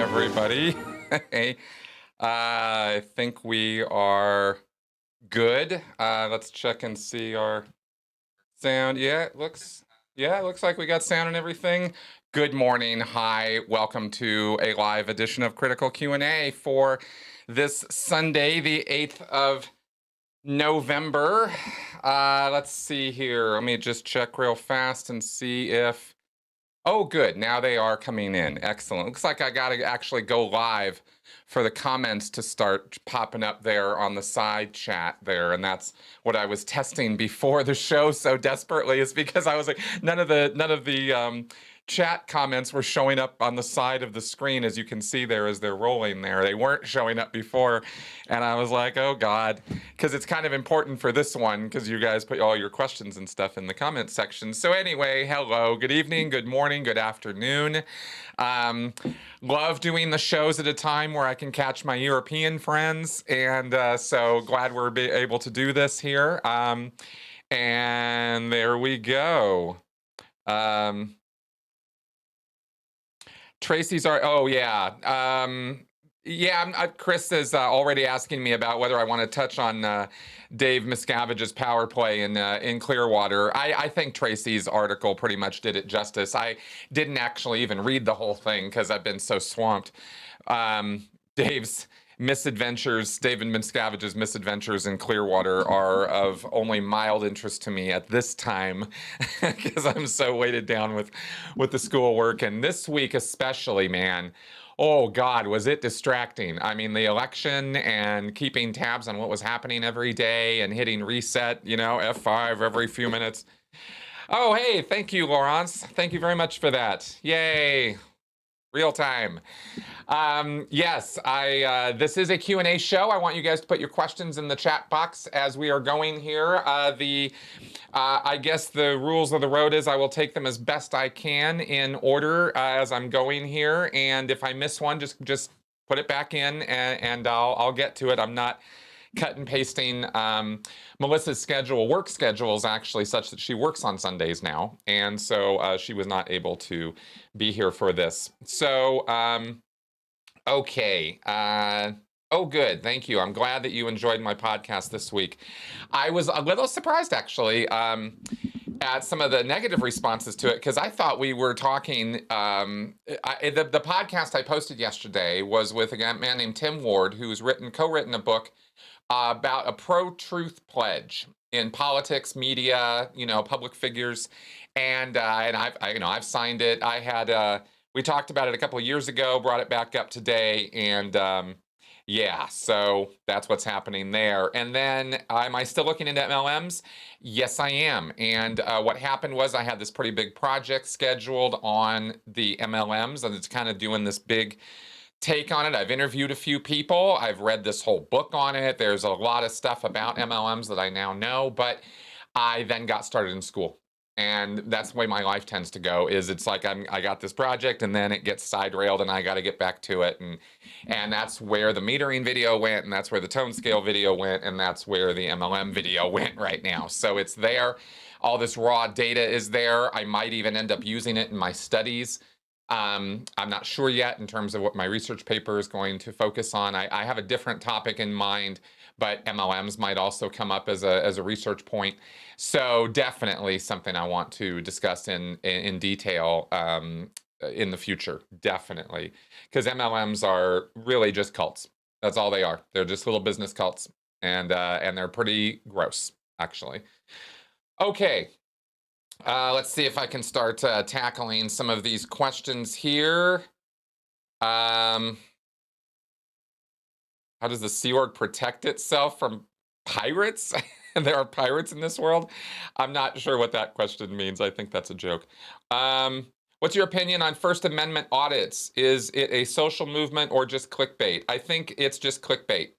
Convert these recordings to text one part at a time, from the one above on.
everybody. Hey, I think we are good. Let's check and see our sound. Yeah, it looks like we got sound and everything. Good morning. Hi. Welcome to a live edition of Critical Q&A for this Sunday, the 8th of November. Let's see here. Let me just check real fast and see if... Oh, good. Now they are coming in. Excellent. Looks like I got to actually go live for the comments to start popping up there on the side chat there. And that's what I was testing before the show so desperately, is because I was like, none of the chat comments were showing up on the side of the screen, as you can see there as they're rolling there. They weren't showing up before. And I was like, oh God, because it's kind of important for this one, because you guys put all your questions and stuff in the comment section. So anyway, hello, good evening, good morning, good afternoon. Love doing the shows at a time where I can catch my European friends. And so glad we're able to do this here. And there we go. Tracy's are, oh yeah. Chris is already asking me about whether I want to touch on Dave Miscavige's power play in Clearwater. I think Tracy's article pretty much did it justice. I didn't actually even read the whole thing because I've been so swamped. Dave's misadventures, David Miscavige's misadventures in Clearwater are of only mild interest to me at this time because I'm so weighted down with the schoolwork. And this week especially, man, oh God, was it distracting. I mean, the election and keeping tabs on what was happening every day and hitting reset, you know, F5 every few minutes. Oh, hey, thank you, Laurence. Thank you very much for that. Yay. Real time. Yes, this is a Q&A show. I want you guys to put your questions in the chat box as we are going here. I guess the rules of the road is I will take them as best I can in order as I'm going here. And if I miss one, just put it back in and I'll get to it. I'm not cut and pasting. Melissa's work schedule is actually such that she works on Sundays now. And so she was not able to be here for this. So, okay. Oh, good. Thank you. I'm glad that you enjoyed my podcast this week. I was a little surprised, actually, at some of the negative responses to it, because I thought we were talking... the podcast I posted yesterday was with a man named Tim Ward, who's co-written a book about a pro-truth pledge in politics, media, you know, public figures, and I've signed it. We talked about it a couple of years ago, brought it back up today, and yeah, so that's what's happening there. And then, am I still looking into MLMs? Yes, I am. And what happened was I had this pretty big project scheduled on the MLMs, and it's kind of doing this big take on it. I've interviewed a few people. I've read this whole book on it. There's a lot of stuff about MLMs that I now know, but I then got started in school. And that's the way my life tends to go, is it's like I got this project and then it gets side railed and I got to get back to it. And that's where the metering video went, and that's where the tone scale video went, and that's where the MLM video went right now. So it's there. All this raw data is there. I might even end up using it in my studies. I'm not sure yet in terms of what my research paper is going to focus on. I have a different topic in mind, but MLMs might also come up as a research point. So definitely something I want to discuss in detail in the future, definitely. Because MLMs are really just cults. That's all they are. They're just little business cults, and they're pretty gross, actually. Okay. Let's see if I can start tackling some of these questions here. How does the Sea Org protect itself from pirates? There are pirates in this world? I'm not sure what that question means. I think that's a joke. What's your opinion on First Amendment audits? Is it a social movement or just clickbait? I think it's just clickbait.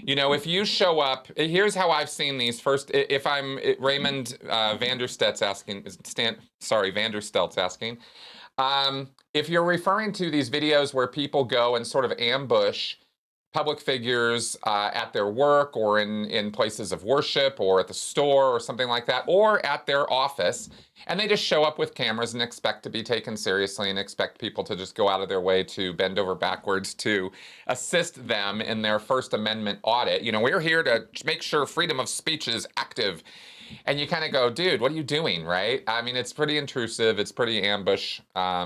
You know, if you show up, here's how I've seen these. First, if I'm Raymond Vanderstelt's asking, if you're referring to these videos where people go and sort of ambush public figures at their work or in places of worship or at the store or something like that, or at their office, and they just show up with cameras and expect to be taken seriously and expect people to just go out of their way to bend over backwards to assist them in their First Amendment audit. You know, we're here to make sure freedom of speech is active. And you kind of go, dude, what are you doing, right? I mean, it's pretty intrusive. It's pretty ambush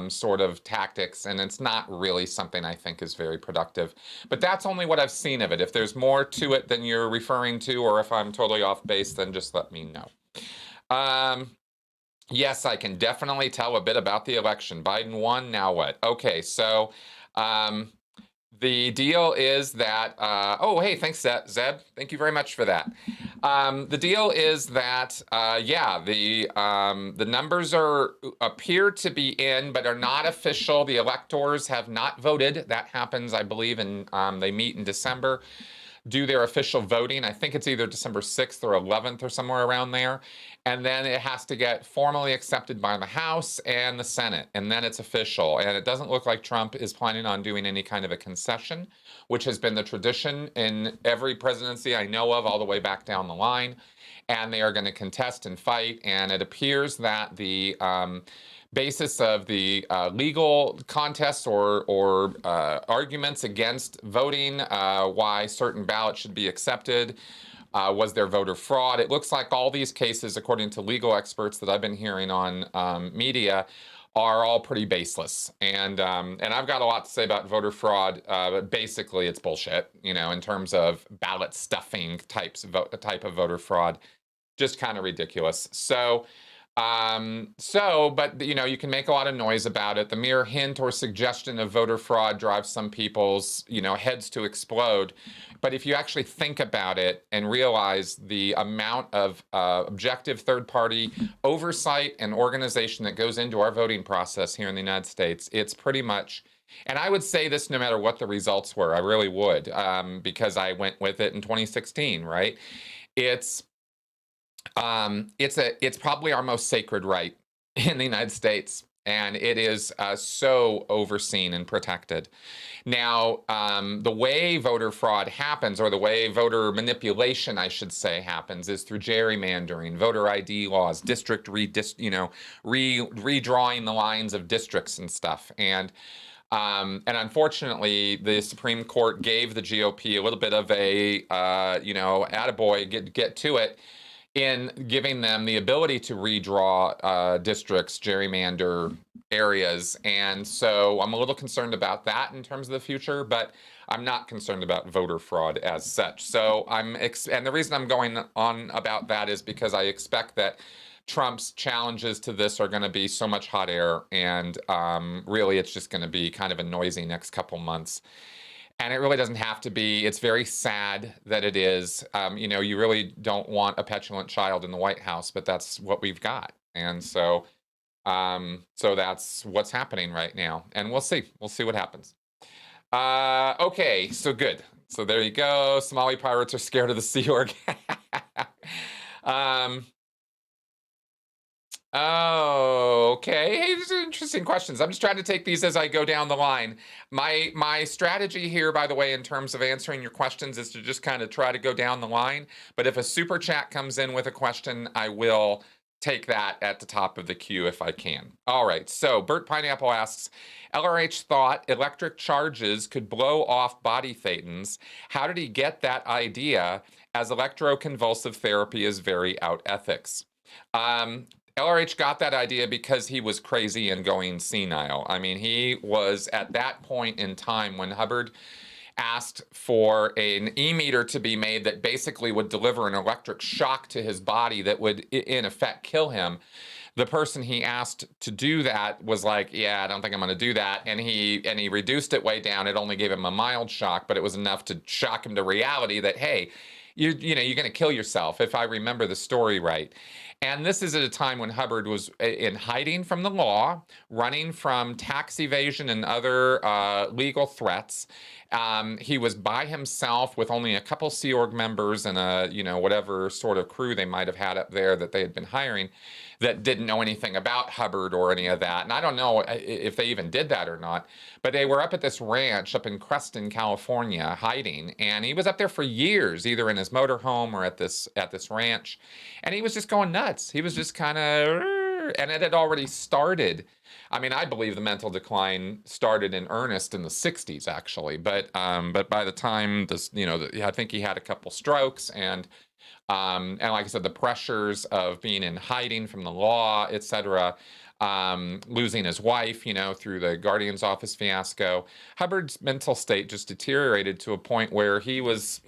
sort of tactics, and it's not really something I think is very productive. But that's only what I've seen of it. If there's more to it than you're referring to, or if I'm totally off base, then just let me know. Yes, I can definitely tell a bit about the election. Biden won, now what? Okay, so the deal is that, oh, hey, thanks, Zeb. Thank you very much for that. The deal is that, yeah, the numbers appear to be in, but are not official. The electors have not voted. That happens, I believe, they meet in December, do their official voting. I think it's either December 6th or 11th or somewhere around there. And then it has to get formally accepted by the House and the Senate, and then it's official. And it doesn't look like Trump is planning on doing any kind of a concession, which has been the tradition in every presidency I know of all the way back down the line. And they are going to contest and fight. And it appears that the basis of the legal contests or arguments against voting, why certain ballots should be accepted, was there voter fraud. It looks like all these cases, according to legal experts that I've been hearing on media, are all pretty baseless. And I've got a lot to say about voter fraud, but basically it's bullshit, you know, in terms of ballot stuffing type of voter fraud. Just kind of ridiculous. But you know, you can make a lot of noise about it. The mere hint or suggestion of voter fraud drives some people's, you know, heads to explode. But if you actually think about it and realize the amount of objective third-party oversight and organization that goes into our voting process here in the United States, it's pretty much, and I would say this no matter what the results were, I really would, because I went with it in 2016, right? It's probably our most sacred right in the United States, and it is so overseen and protected. Now, the way voter fraud happens, or the way voter manipulation, I should say, happens, is through gerrymandering, voter ID laws, district redrawing the lines of districts and stuff, and unfortunately, the Supreme Court gave the GOP a little bit of a, attaboy, get to it, in giving them the ability to redraw districts, gerrymander areas. And so I'm a little concerned about that in terms of the future, but I'm not concerned about voter fraud as such. So and the reason I'm going on about that is because I expect that Trump's challenges to this are going to be so much hot air, and really it's just going to be kind of a noisy next couple months. And it really doesn't have to be. It's very sad that it is. You know, you really don't want a petulant child in the White House, but that's what we've got. And so that's what's happening right now. And we'll see. We'll see what happens. Okay, so good. So there you go. Somali pirates are scared of the Sea Org. Oh, okay. Hey, these are interesting questions. I'm just trying to take these as I go down the line. My strategy here, by the way, in terms of answering your questions, is to just kind of try to go down the line. But if a super chat comes in with a question, I will take that at the top of the queue if I can. All right. So Bert Pineapple asks, LRH thought electric charges could blow off body thetans. How did he get that idea, as electroconvulsive therapy is very out ethics? LRH got that idea because he was crazy and going senile. I mean, he was at that point in time when Hubbard asked for an e-meter to be made that basically would deliver an electric shock to his body that would, in effect, kill him. The person he asked to do that was like, yeah, I don't think I'm going to do that. And he reduced it way down. It only gave him a mild shock, but it was enough to shock him to reality that, hey, you're going to kill yourself, if I remember the story right. And this is at a time when Hubbard was in hiding from the law, running from tax evasion and other legal threats. He was by himself with only a couple Sea Org members and a, whatever sort of crew they might have had up there that they had been hiring. that didn't know anything about Hubbard or any of that. And I don't know if they even did that or not, but they were up at this ranch up in Creston, California, hiding, and he was up there for years, either in his motorhome or at this ranch, and he was just going nuts. He was just kind of, and it had already started. I mean, I believe the mental decline started in earnest in the 60s, actually. But by the time this, I think he had a couple strokes, and like I said, the pressures of being in hiding from the law, etc., losing his wife, through the guardian's office fiasco. Hubbard's mental state just deteriorated to a point where he was,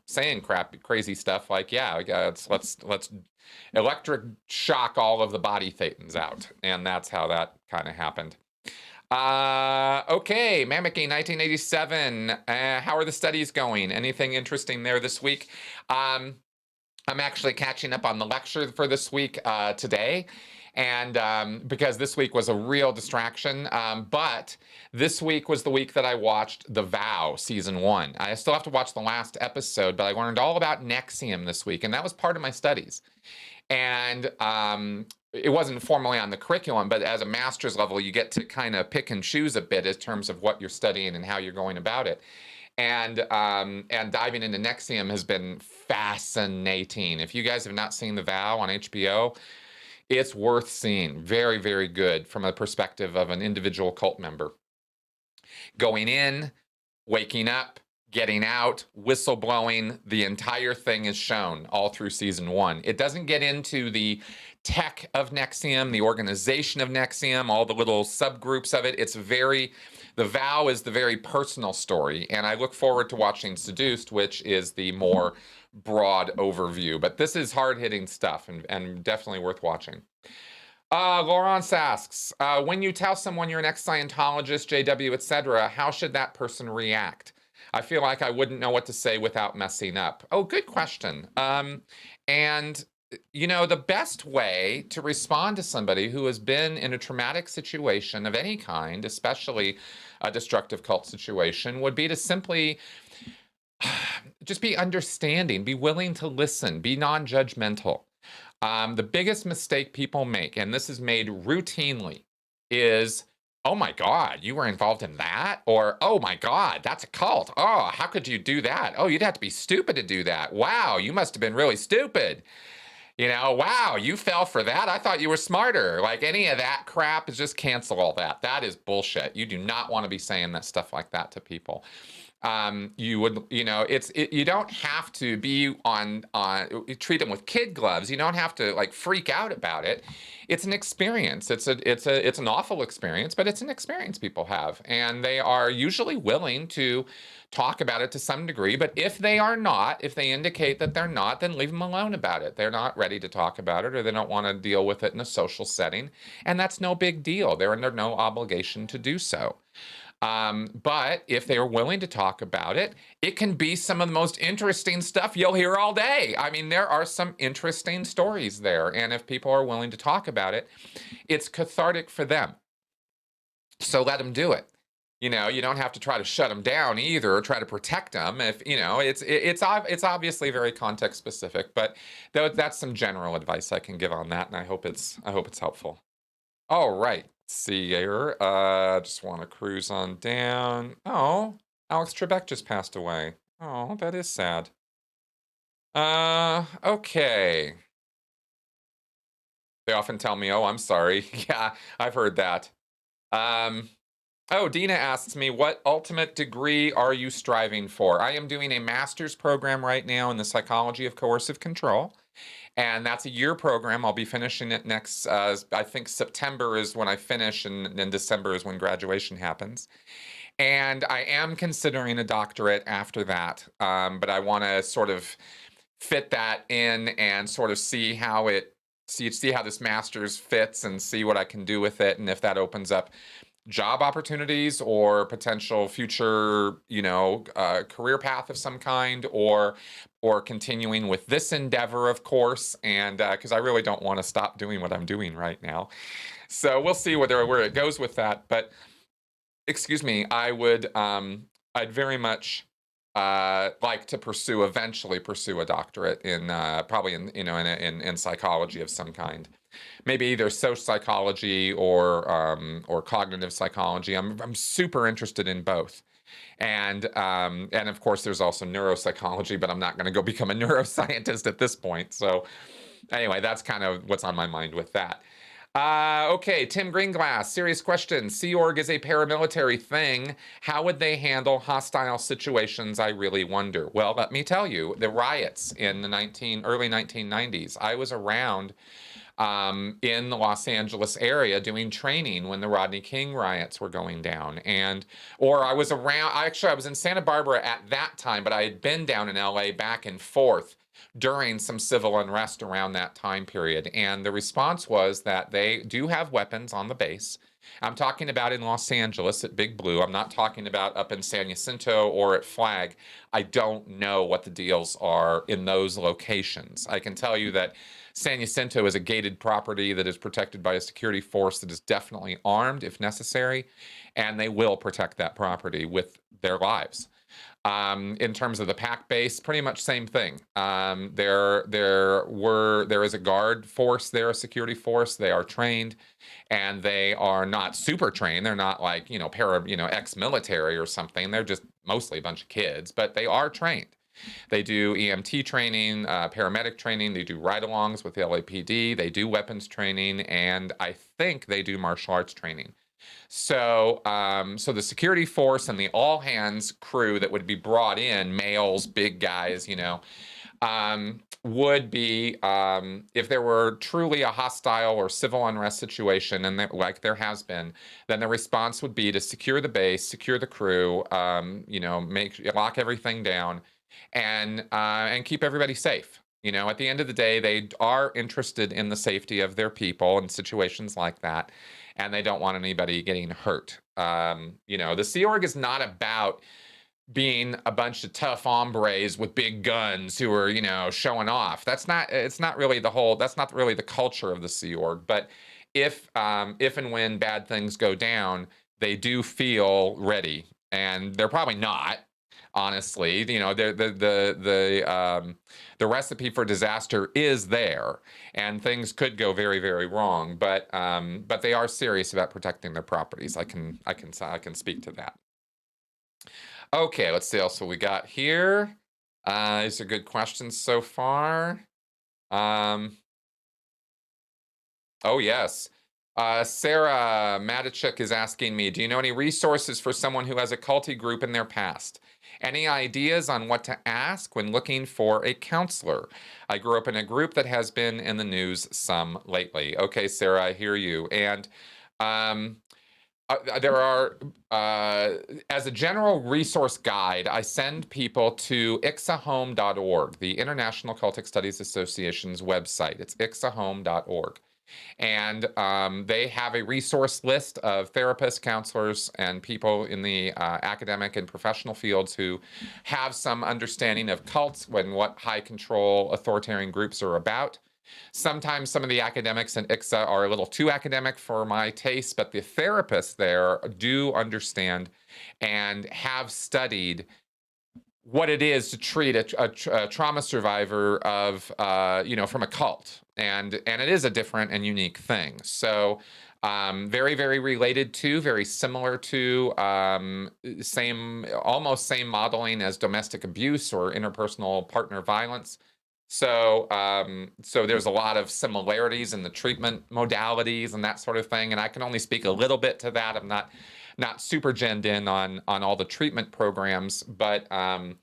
saying crazy stuff like, "Yeah, let's electric shock all of the body thetans out," and that's how that kind of happened. Okay, Mammoky, 1987. How are the studies going? Anything interesting there this week? I'm actually catching up on the lecture for this week today, and because this week was a real distraction. But this week was the week that I watched The Vow season 1. I still have to watch the last episode, but I learned all about nexium this week, and that was part of my studies. And it wasn't formally on the curriculum, but as a master's level, you get to kind of pick and choose a bit in terms of what you're studying and how you're going about it. And diving into nexium has been fascinating. If you guys have not seen The Vow on HBO, it's worth seeing. Very, very good from a perspective of an individual cult member. Going in, waking up, getting out, whistleblowing, the entire thing is shown all through season 1. It doesn't get into the tech of nexium, the organization of nexium, all the little subgroups of it. The Vow is the very personal story, and I look forward to watching Seduced, which is the more broad overview. But this is hard-hitting stuff and definitely worth watching. Laurence asks, when you tell someone you're an ex-Scientologist, JW, etc., how should that person react? I feel like I wouldn't know what to say without messing up. Oh, good question. And the best way to respond to somebody who has been in a traumatic situation of any kind, especially a destructive cult situation, would be to simply just be understanding, be willing to listen, be non-judgmental. The biggest mistake people make, and this is made routinely, is, "Oh my God, you were involved in that?" Or, "Oh my God, that's a cult. Oh, how could you do that? Oh, you'd have to be stupid to do that. Wow, you must have been really stupid. Wow, you fell for that. I thought you were smarter." Like, any of that crap is just cancel all that. That is bullshit. You do not want to be saying that stuff like that to people. You don't have to be treat them with kid gloves. You don't have to freak out about it. It's an experience. It's an awful experience, but it's an experience people have, and they are usually willing to talk about it to some degree. But if they indicate that they're not, then leave them alone about it. They're not ready to talk about it, or they don't want to deal with it in a social setting, and that's no big deal. They're under no obligation to do so. But if they are willing to talk about it, it can be some of the most interesting stuff you'll hear all day. I mean, there are some interesting stories there. And if people are willing to talk about it, it's cathartic for them. So let them do it. You don't have to try to shut them down either, or try to protect them. If it's obviously very context specific, but that's some general advice I can give on that, and I hope it's helpful. All right. See here. Just want to cruise on down. Oh, Alex Trebek just passed away. Oh, that is sad. Okay. They often tell me, "Oh, I'm sorry." Yeah, I've heard that. Oh, Dina asks me, what ultimate degree are you striving for? I am doing a master's program right now in the psychology of coercive control. And that's a year program. I'll be finishing it next, I think September is when I finish, and then December is when graduation happens. And I am considering a doctorate after that. But I want to sort of fit that in and sort of see how this master's fits, and see what I can do with it, and if that opens up job opportunities or potential future, career path of some kind, or continuing with this endeavor, of course, and because I really don't want to stop doing what I'm doing right now. So we'll see where it goes with that. But excuse me, I'd very much like to eventually pursue a doctorate in probably in psychology of some kind, maybe either social psychology or cognitive psychology. I'm super interested in both. And of course, there's also neuropsychology, but I'm not going to go become a neuroscientist at this point. So anyway, that's kind of what's on my mind with that. Okay, Tim Greenglass, serious question. Sea Org is a paramilitary thing. How would they handle hostile situations? I really wonder. Well, let me tell you, the riots in the early 1990s. I was around in the Los Angeles area doing training when the Rodney King riots were going down. Or I was around, actually, I was in Santa Barbara at that time, but I had been down in LA back and forth during some civil unrest around that time period. And the response was that they do have weapons on the base. I'm talking about in Los Angeles at Big Blue. I'm not talking about up in San Jacinto or at Flag. I don't know what the deals are in those locations. I can tell you that San Jacinto is a gated property that is protected by a security force that is definitely armed if necessary, and they will protect that property with their lives. In terms of the PAC base, pretty much same thing. There is a guard force there, a security force. They are trained, and they are not super trained. They're not like ex-military or something. They're just mostly a bunch of kids, but they are trained. They do EMT training, paramedic training. They do ride-alongs with the LAPD. They do weapons training, and I think they do martial arts training. So the security force and the all-hands crew that would be brought in, males, big guys, would be, if there were truly a hostile or civil unrest situation, and like there has been, then the response would be to secure the base, secure the crew, lock everything down, and keep everybody safe. At the end of the day, they are interested in the safety of their people in situations like that, and they don't want anybody getting hurt. The Sea Org is not about being a bunch of tough hombres with big guns who are, showing off. It's not really the culture of the Sea Org. But if and when bad things go down, they do feel ready, and they're probably not. Honestly, the recipe for disaster is there, and things could go very, very wrong. But they are serious about protecting their properties. I can speak to that. Okay, let's see what else we got here. These are good questions so far. Oh yes. Sarah Matichuk is asking me, do you know any resources for someone who has a culty group in their past? Any ideas on what to ask when looking for a counselor? I grew up in a group that has been in the news some lately. Okay, Sarah, I hear you. And there are, as a general resource guide, I send people to ixahome.org, the International Cultic Studies Association's website. It's ixahome.org. And they have a resource list of therapists, counselors, and people in the academic and professional fields who have some understanding of cults and what high control authoritarian groups are about. Sometimes some of the academics in ICSA are a little too academic for my taste, but the therapists there do understand and have studied what it is to treat a trauma survivor of, from a cult. And it is a different and unique thing. So very, very related to, very similar to, almost same modeling as domestic abuse or interpersonal partner violence. So there's a lot of similarities in the treatment modalities and that sort of thing. And I can only speak a little bit to that. I'm not super genned in on all the treatment programs, but I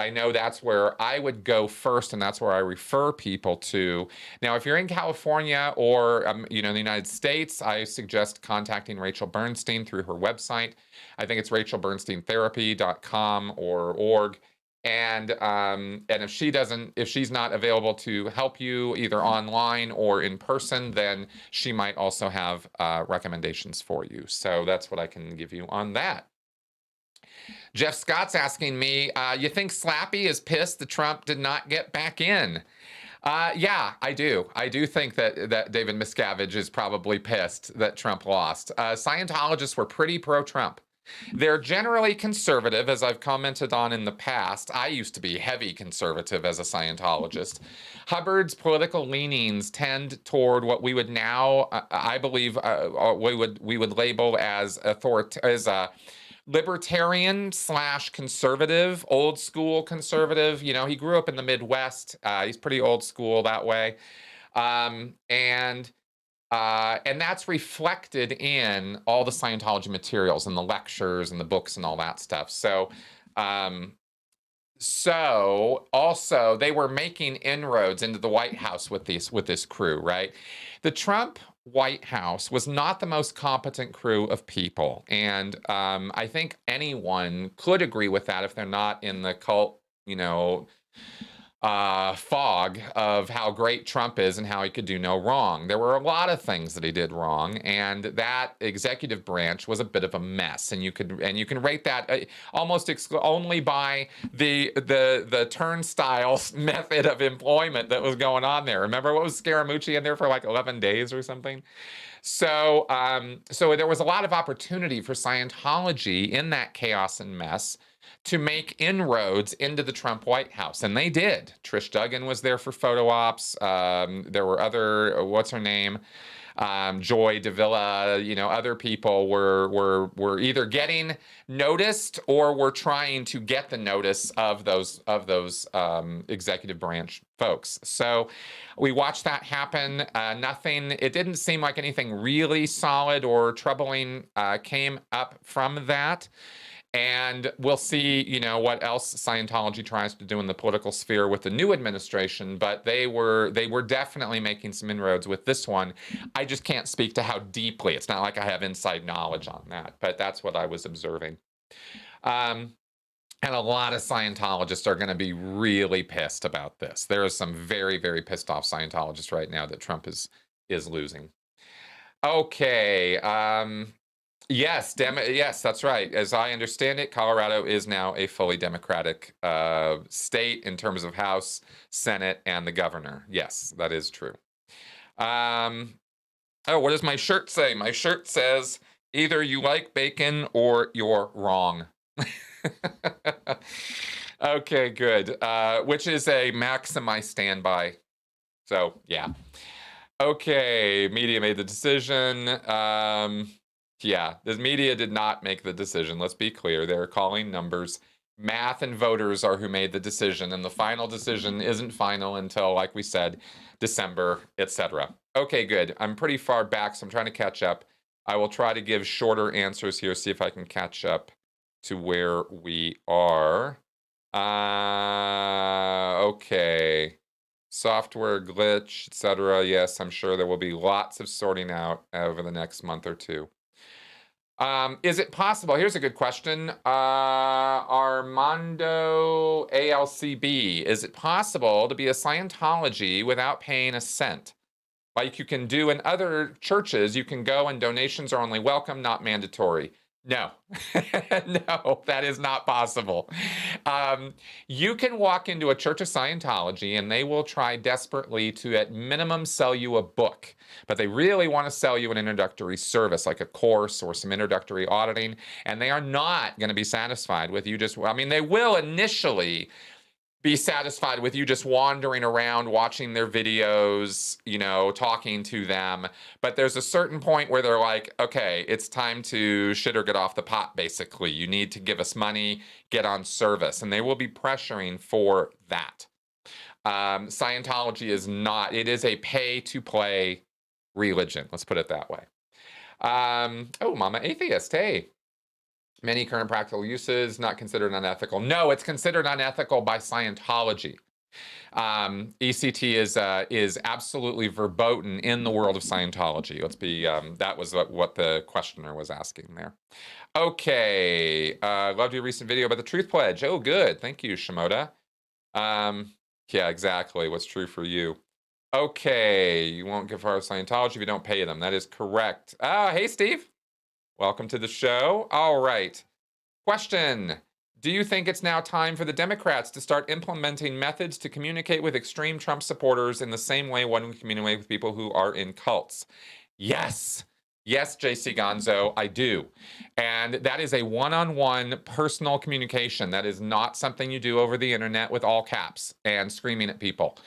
know that's where I would go first, and that's where I refer people to. Now, if you're in California or the United States, I suggest contacting Rachel Bernstein through her website. I think it's rachelbernsteintherapy.com or org. And if she's not available to help you either online or in person, then she might also have recommendations for you. So that's what I can give you on that. Jeff Scott's asking me, you think Slappy is pissed that Trump did not get back in? Yeah, I do. I do think that David Miscavige is probably pissed that Trump lost. Scientologists were pretty pro-Trump. They're generally conservative, as I've commented on in the past. I used to be heavy conservative as a Scientologist. Hubbard's political leanings tend toward what we would now, I believe, we would label as libertarian slash conservative, old school conservative. You know, he grew up in the Midwest. He's pretty old school that way. And that's reflected in all the Scientology materials and the lectures and the books and all that stuff. So also they were making inroads into the White House with this crew, right? The Trump White House was not the most competent crew of people, and I think anyone could agree with that if they're not in the cult, fog of how great Trump is and how he could do no wrong. There were a lot of things that he did wrong, and that executive branch was a bit of a mess. And you can rate that almost only by the turnstile method of employment that was going on there. Remember what was Scaramucci in there for like 11 days or something? So there was a lot of opportunity for Scientology in that chaos and mess to make inroads into the Trump White House. And they did. Trish Duggan was there for photo ops. There were other, what's her name? Joy Davila, other people were either getting noticed or were trying to get the notice of those executive branch folks. So we watched that happen. It didn't seem like anything really solid or troubling came up from that. And we'll see, what else Scientology tries to do in the political sphere with the new administration. But they were definitely making some inroads with this one. I just can't speak to how deeply. It's not like I have inside knowledge on that, but that's what I was observing. And a lot of Scientologists are going to be really pissed about this. There are some very, very pissed off Scientologists right now that Trump is losing. Okay. Yes, that's right. As I understand it, Colorado is now a fully Democratic state in terms of House, Senate, and the governor. Yes, that is true. What does my shirt say? My shirt says, either you like bacon or you're wrong. Okay, good. Which is a maxim I stand by. So, yeah. Okay, media made the decision. Yeah, the media did not make the decision. Let's be clear. They're calling numbers. Math and voters are who made the decision, and the final decision isn't final until, like we said, December, etc. Okay, good. I'm pretty far back, so I'm trying to catch up. I will try to give shorter answers here, see if I can catch up to where we are. Okay. Software glitch, etc. Yes, I'm sure there will be lots of sorting out over the next month or two. Is it possible? Here's a good question. Armando ALCB. Is it possible to be a Scientology without paying a cent? Like you can do in other churches, you can go and donations are only welcome, not mandatory. No, no, that is not possible. You can walk into a Church of Scientology and they will try desperately to, at minimum, sell you a book. But they really want to sell you an introductory service, like a course or some introductory auditing. And they are not going to be satisfied with you they will initially be satisfied with you just wandering around, watching their videos, talking to them. But there's a certain point where they're like, okay, it's time to shit or get off the pot, basically. You need to give us money, get on service. And they will be pressuring for that. Scientology is not, it is a pay-to-play religion. Let's put it that way. Mama Atheist, hey. Many current practical uses, not considered unethical. No, it's considered unethical by Scientology. ECT is absolutely verboten in the world of Scientology. Let's be, that was what the questioner was asking there. Okay, loved your recent video about the Truth Pledge. Oh, good. Thank you, Shimoda. Yeah, exactly. What's true for you? Okay, you won't give our Scientology if you don't pay them. That is correct. Hey, Steve. Welcome to the show. All right. Question. Do you think it's now time for the Democrats to start implementing methods to communicate with extreme Trump supporters in the same way one would communicate with people who are in cults? Yes. Yes, JC Gonzo, I do. And that is a one-on-one personal communication. That is not something you do over the internet with all caps and screaming at people.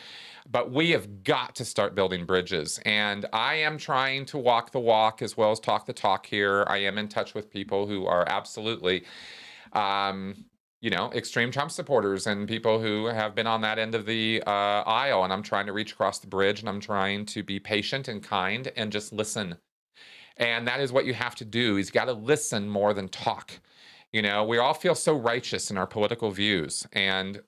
But we have got to start building bridges. And I am trying to walk the walk as well as talk the talk here. I am in touch with people who are absolutely, extreme Trump supporters and people who have been on that end of the aisle. And I'm trying to reach across the bridge, and I'm trying to be patient and kind and just listen. And that is what you have to do. Is you got to listen more than talk. We all feel so righteous in our political views, and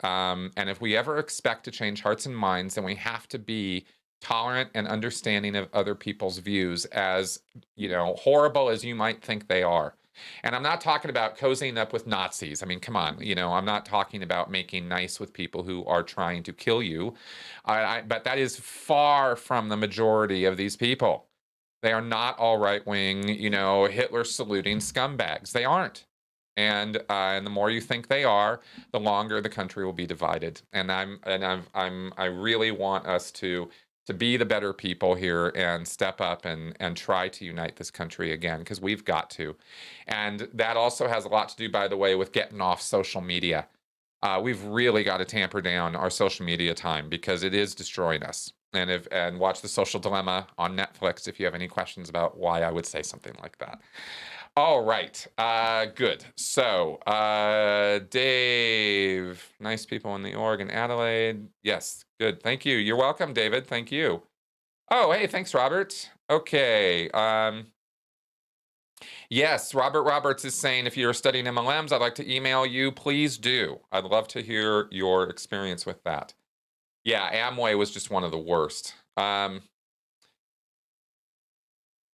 if we ever expect to change hearts and minds, then we have to be tolerant and understanding of other people's views, as horrible as you might think they are. And I'm not talking about cozying up with Nazis. I mean, come on, I'm not talking about making nice with people who are trying to kill you. But that is far from the majority of these people. They are not all right-wing, Hitler saluting scumbags. They aren't. And the more you think they are, the longer the country will be divided. And I really want us to be the better people here and step up and try to unite this country again, because we've got to. And that also has a lot to do, by the way, with getting off social media. We've really got to tamper down our social media time, because it is destroying us. And watch The Social Dilemma on Netflix if you have any questions about why I would say something like that. All right, good. So, Dave, nice people in the org in Adelaide. Yes, good. Thank you. You're welcome, David. Thank you. Oh, hey, thanks, Robert. Okay. Yes, Robert Roberts is saying, if you're studying MLMs, I'd like to email you. Please do. I'd love to hear your experience with that. Yeah, Amway was just one of the worst.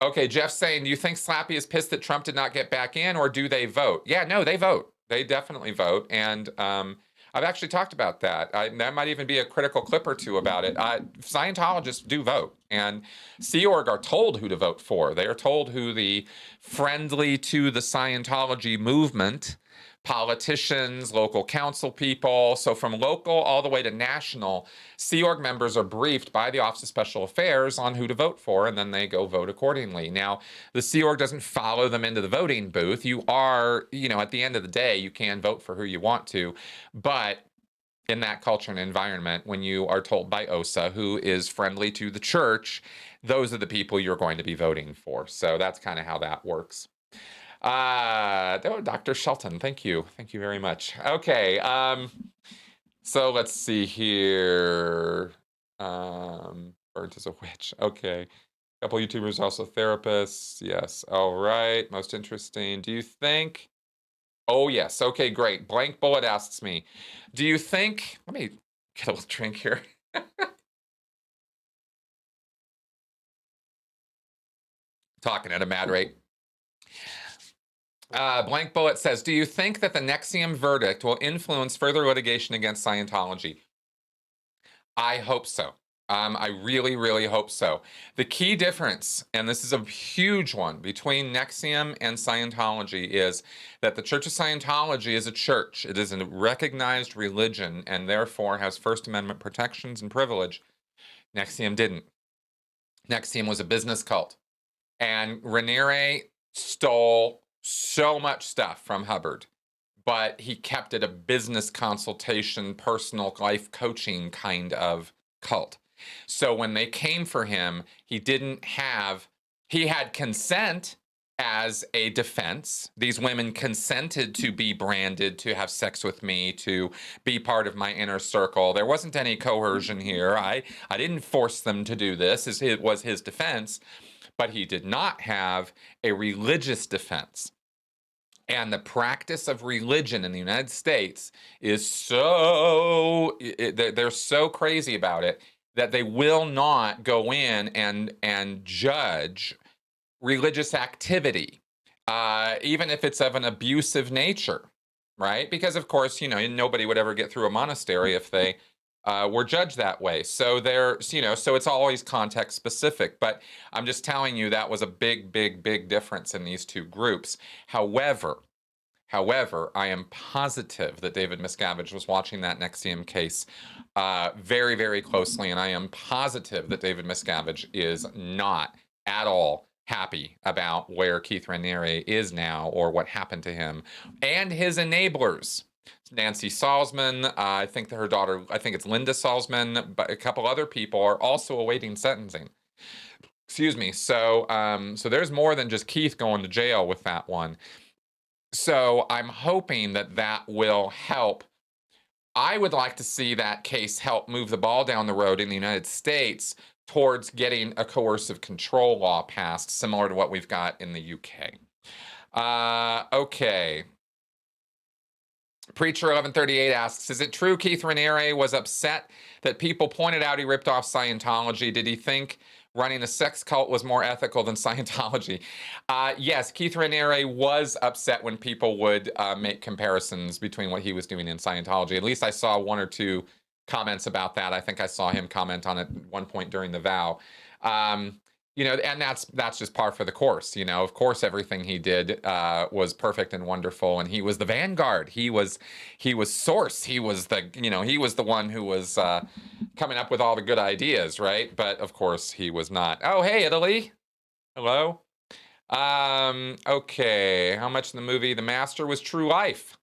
Okay, Jeff's saying, do you think Slappy is pissed that Trump did not get back in, or do they vote? Yeah, no, they vote. They definitely vote. And I've actually talked about that. That might even be a critical clip or two about it. Scientologists do vote, and Sea Org are told who to vote for. They are told who the friendly to the Scientology movement, politicians, local council people. So from local all the way to national, Sea Org members are briefed by the Office of Special Affairs on who to vote for, and then they go vote accordingly. Now, the Sea Org doesn't follow them into the voting booth. You are, at the end of the day, you can vote for who you want to, but in that culture and environment, when you are told by OSA who is friendly to the church, those are the people you're going to be voting for. So that's kind of how that works. Dr. Shelton, thank you. Thank you very much. Okay, so let's see here. Burnt as a witch. Okay. A couple YouTubers, also therapists. Yes. All right. Most interesting. Do you think... Oh, yes. Okay, great. Blank Bullet asks me, do you think... Let me get a little drink here. Talking at a mad rate. Blank Bullet says, do you think that the NXIVM verdict will influence further litigation against Scientology? I hope so. I really, really hope so. The key difference, and this is a huge one, between NXIVM and Scientology is that the Church of Scientology is a church. It is a recognized religion and therefore has First Amendment protections and privilege. NXIVM didn't. NXIVM was a business cult. And Raniere stole so much stuff from Hubbard, but he kept it a business consultation, personal life coaching kind of cult. So when they came for him, he had consent as a defense. These women consented to be branded, to have sex with me, to be part of my inner circle. There wasn't any coercion here. I didn't force them to do this. It was his defense. But he did not have a religious defense. And the practice of religion in the United States is they're so crazy about it that they will not go in and judge religious activity, even if it's of an abusive nature, right? Because, of course, nobody would ever get through a monastery if they were judged that way. So so it's always context specific, but I'm just telling you that was a big, big, big difference in these two groups. However, I am positive that David Miscavige was watching that NXIVM case very, very closely, and I am positive that David Miscavige is not at all happy about where Keith Raniere is now or what happened to him and his enablers. Nancy Salzman, I think her daughter, I think it's Linda Salzman, but a couple other people are also awaiting sentencing. Excuse me. So, so there's more than just Keith going to jail with that one. So I'm hoping that that will help. I would like to see that case help move the ball down the road in the United States towards getting a coercive control law passed, similar to what we've got in the UK. Okay. Preacher 1138 asks, is it true Keith Raniere was upset that people pointed out he ripped off Scientology? Did he think running a sex cult was more ethical than Scientology? Yes, Keith Raniere was upset when people would make comparisons between what he was doing in Scientology. At least I saw one or two comments about that. I think I saw him comment on it at one point during the vow. You know, and that's just par for the course. You know, of course, everything he did was perfect and wonderful, and he was the vanguard. He was source. He was the, you know, he was the one who was coming up with all the good ideas, right? But of course, he was not. Oh, hey, Italy, hello. Okay, how much in the movie The Master was true life?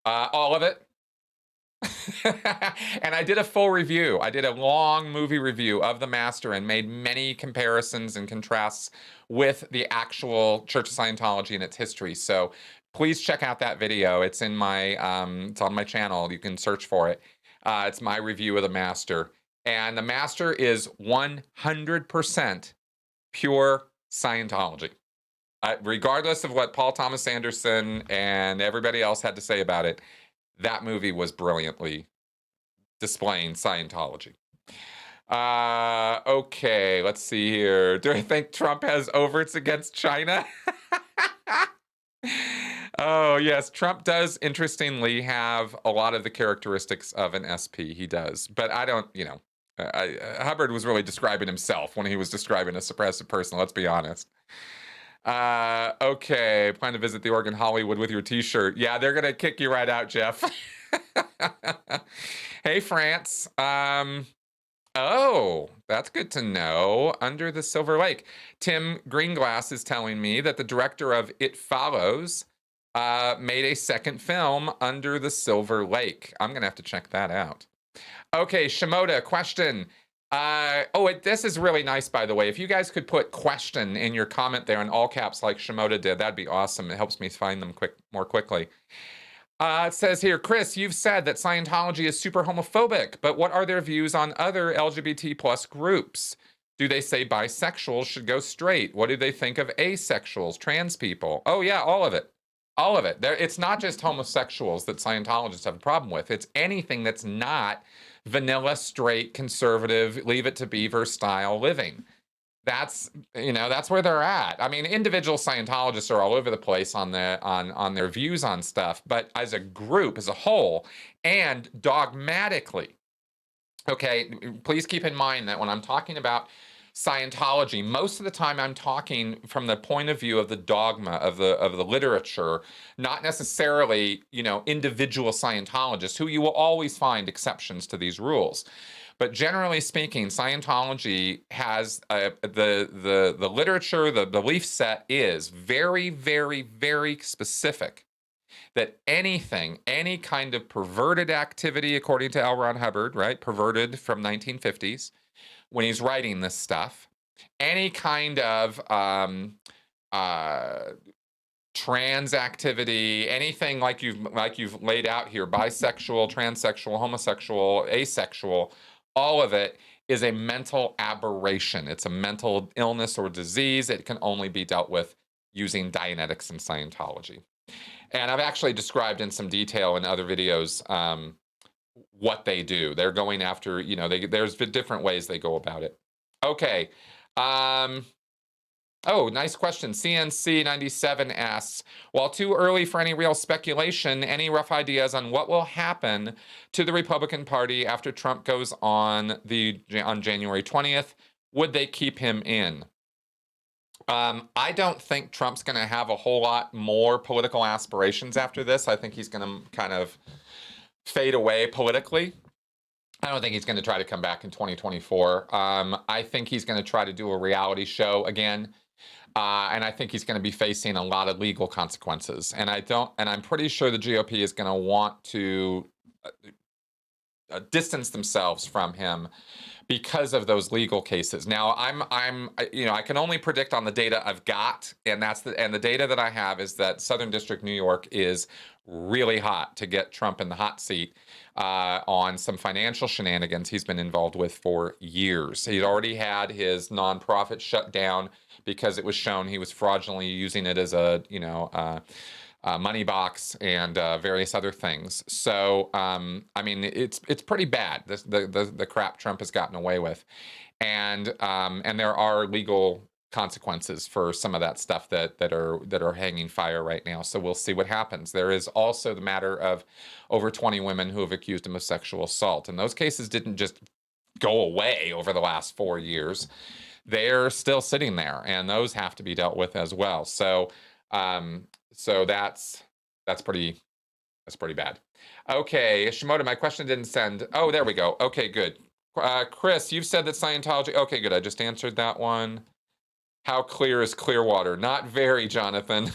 All of it. And I did a full review. I did a long movie review of The Master and made many comparisons and contrasts with the actual Church of Scientology and its history. So please check out that video. It's in my, it's on my channel. You can search for it. It's my review of The Master. And The Master is 100% pure Scientology. Regardless of what Paul Thomas Anderson and everybody else had to say about it, that movie was brilliantly displaying Scientology. Okay, let's see here. Do I think Trump has overts against China? Oh, yes. Trump does, interestingly, have a lot of the characteristics of an SP. He does. But I don't, you know, Hubbard was really describing himself when he was describing a suppressive person, let's be honest. Okay, plan to visit the Oregon Hollywood with your t-shirt. Yeah, they're gonna kick you right out, Jeff. Hey, France. Oh, that's good to know. Under the Silver Lake. Tim Greenglass is telling me that the director of It Follows made a second film, Under the Silver Lake. I'm gonna have to check that out. Okay, Shimoda, question. This is really nice, by the way. If you guys could put question in your comment there in all caps like Shimoda did, that'd be awesome. It helps me find them more quickly. It says here, Chris, you've said that Scientology is super homophobic, but what are their views on other LGBT plus groups? Do they say bisexuals should go straight? What do they think of asexuals, trans people? Oh yeah, all of it. All of it. It's not just homosexuals that Scientologists have a problem with. It's anything that's not vanilla, straight, conservative, leave it to beaver style living. That's, you know, that's where they're at. I mean, individual Scientologists are all over the place on their views on stuff, but as a group, as a whole, and dogmatically, okay, please keep in mind that when I'm talking about Scientology, most of the time I'm talking from the point of view of the dogma of the literature, not necessarily, you know, individual Scientologists, who you will always find exceptions to these rules. But generally speaking, Scientology has the literature, the belief set is very, very, very specific. That anything, any kind of perverted activity, according to L. Ron Hubbard, right, perverted from 1950s, when he's writing this stuff, any kind of trans activity, anything like you've laid out here, bisexual, transsexual, homosexual, asexual, all of it is a mental aberration. It's a mental illness or disease. It can only be dealt with using Dianetics and Scientology. And I've actually described in some detail in other videos what they do. They're going after, you know, there's different ways they go about it. Okay. Oh, nice question. CNC97 asks, while too early for any real speculation, any rough ideas on what will happen to the Republican Party after Trump goes on January 20th? Would they keep him in? I don't think Trump's going to have a whole lot more political aspirations after this. I think he's going to kind of fade away politically. I don't think he's going to try to come back in 2024. I think he's going to try to do a reality show again. And I think he's going to be facing a lot of legal consequences. And I'm pretty sure the GOP is going to want to distance themselves from him because of those legal cases. Now, I can only predict on the data I've got, and the data that I have is that Southern District New York is really hot to get Trump in the hot seat on some financial shenanigans he's been involved with for years. He'd already had his nonprofit shut down because it was shown he was fraudulently using it as a money box and various other things. So, it's pretty bad, the crap Trump has gotten away with. And there are legal consequences for some of that stuff that are hanging fire right now. So we'll see what happens. There is also the matter of over 20 women who have accused him of sexual assault. And those cases didn't just go away over the last 4 years. They're still sitting there, and those have to be dealt with as well. So that's pretty bad. Okay, Shimoda, my question didn't send. Oh, there we go. Okay, good. Chris, you've said that Scientology. Okay, good. I just answered that one. How clear is Clearwater? Not very, Jonathan.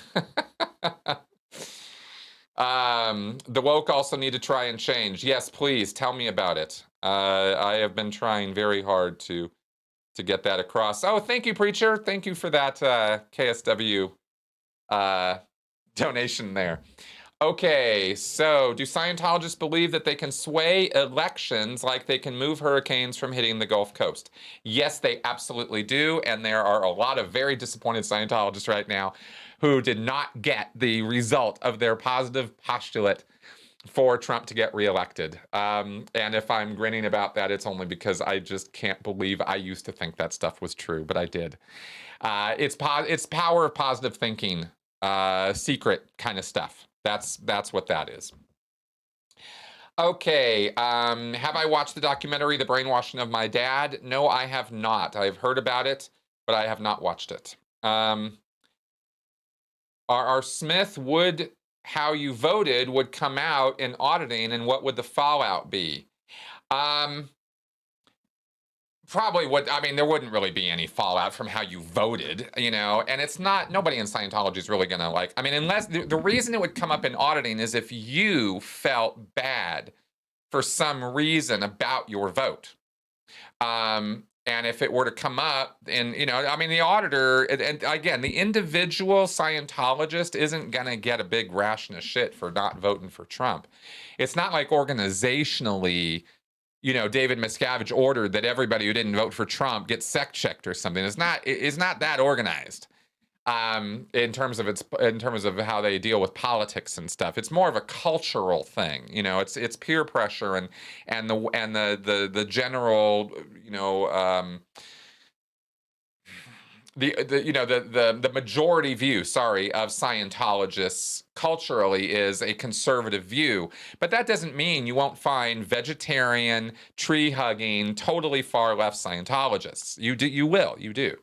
The woke also need to try and change. Yes, please tell me about it. I have been trying very hard to get that across. Oh, thank you, preacher. Thank you for that KSW donation there. Okay, so do Scientologists believe that they can sway elections like they can move hurricanes from hitting the Gulf Coast? Yes, they absolutely do, and there are a lot of very disappointed Scientologists right now who did not get the result of their positive postulate for Trump to get reelected. And if I'm grinning about that, it's only because I just can't believe I used to think that stuff was true, but I did. It's power of positive thinking, secret kind of stuff. That's what that is. Okay, have I watched the documentary, The Brainwashing of My Dad? No, I have not. I've heard about it, but I have not watched it. R.R. Smith, would how you voted would come out in auditing, and what would the fallout be? Probably would. I mean, there wouldn't really be any fallout from how you voted, and it's not, nobody in Scientology is really gonna unless the reason it would come up in auditing is if you felt bad for some reason about your vote. And if it were to come up and, the auditor, and again, the individual Scientologist isn't going to get a big ration of shit for not voting for Trump. It's not like organizationally, David Miscavige ordered that everybody who didn't vote for Trump get sec checked or something. It's not that organized. In terms of how they deal with politics and stuff. It's more of a cultural thing, it's peer pressure and the general, the majority view, of Scientologists culturally is a conservative view, but that doesn't mean you won't find vegetarian, tree-hugging, totally far-left Scientologists. You do.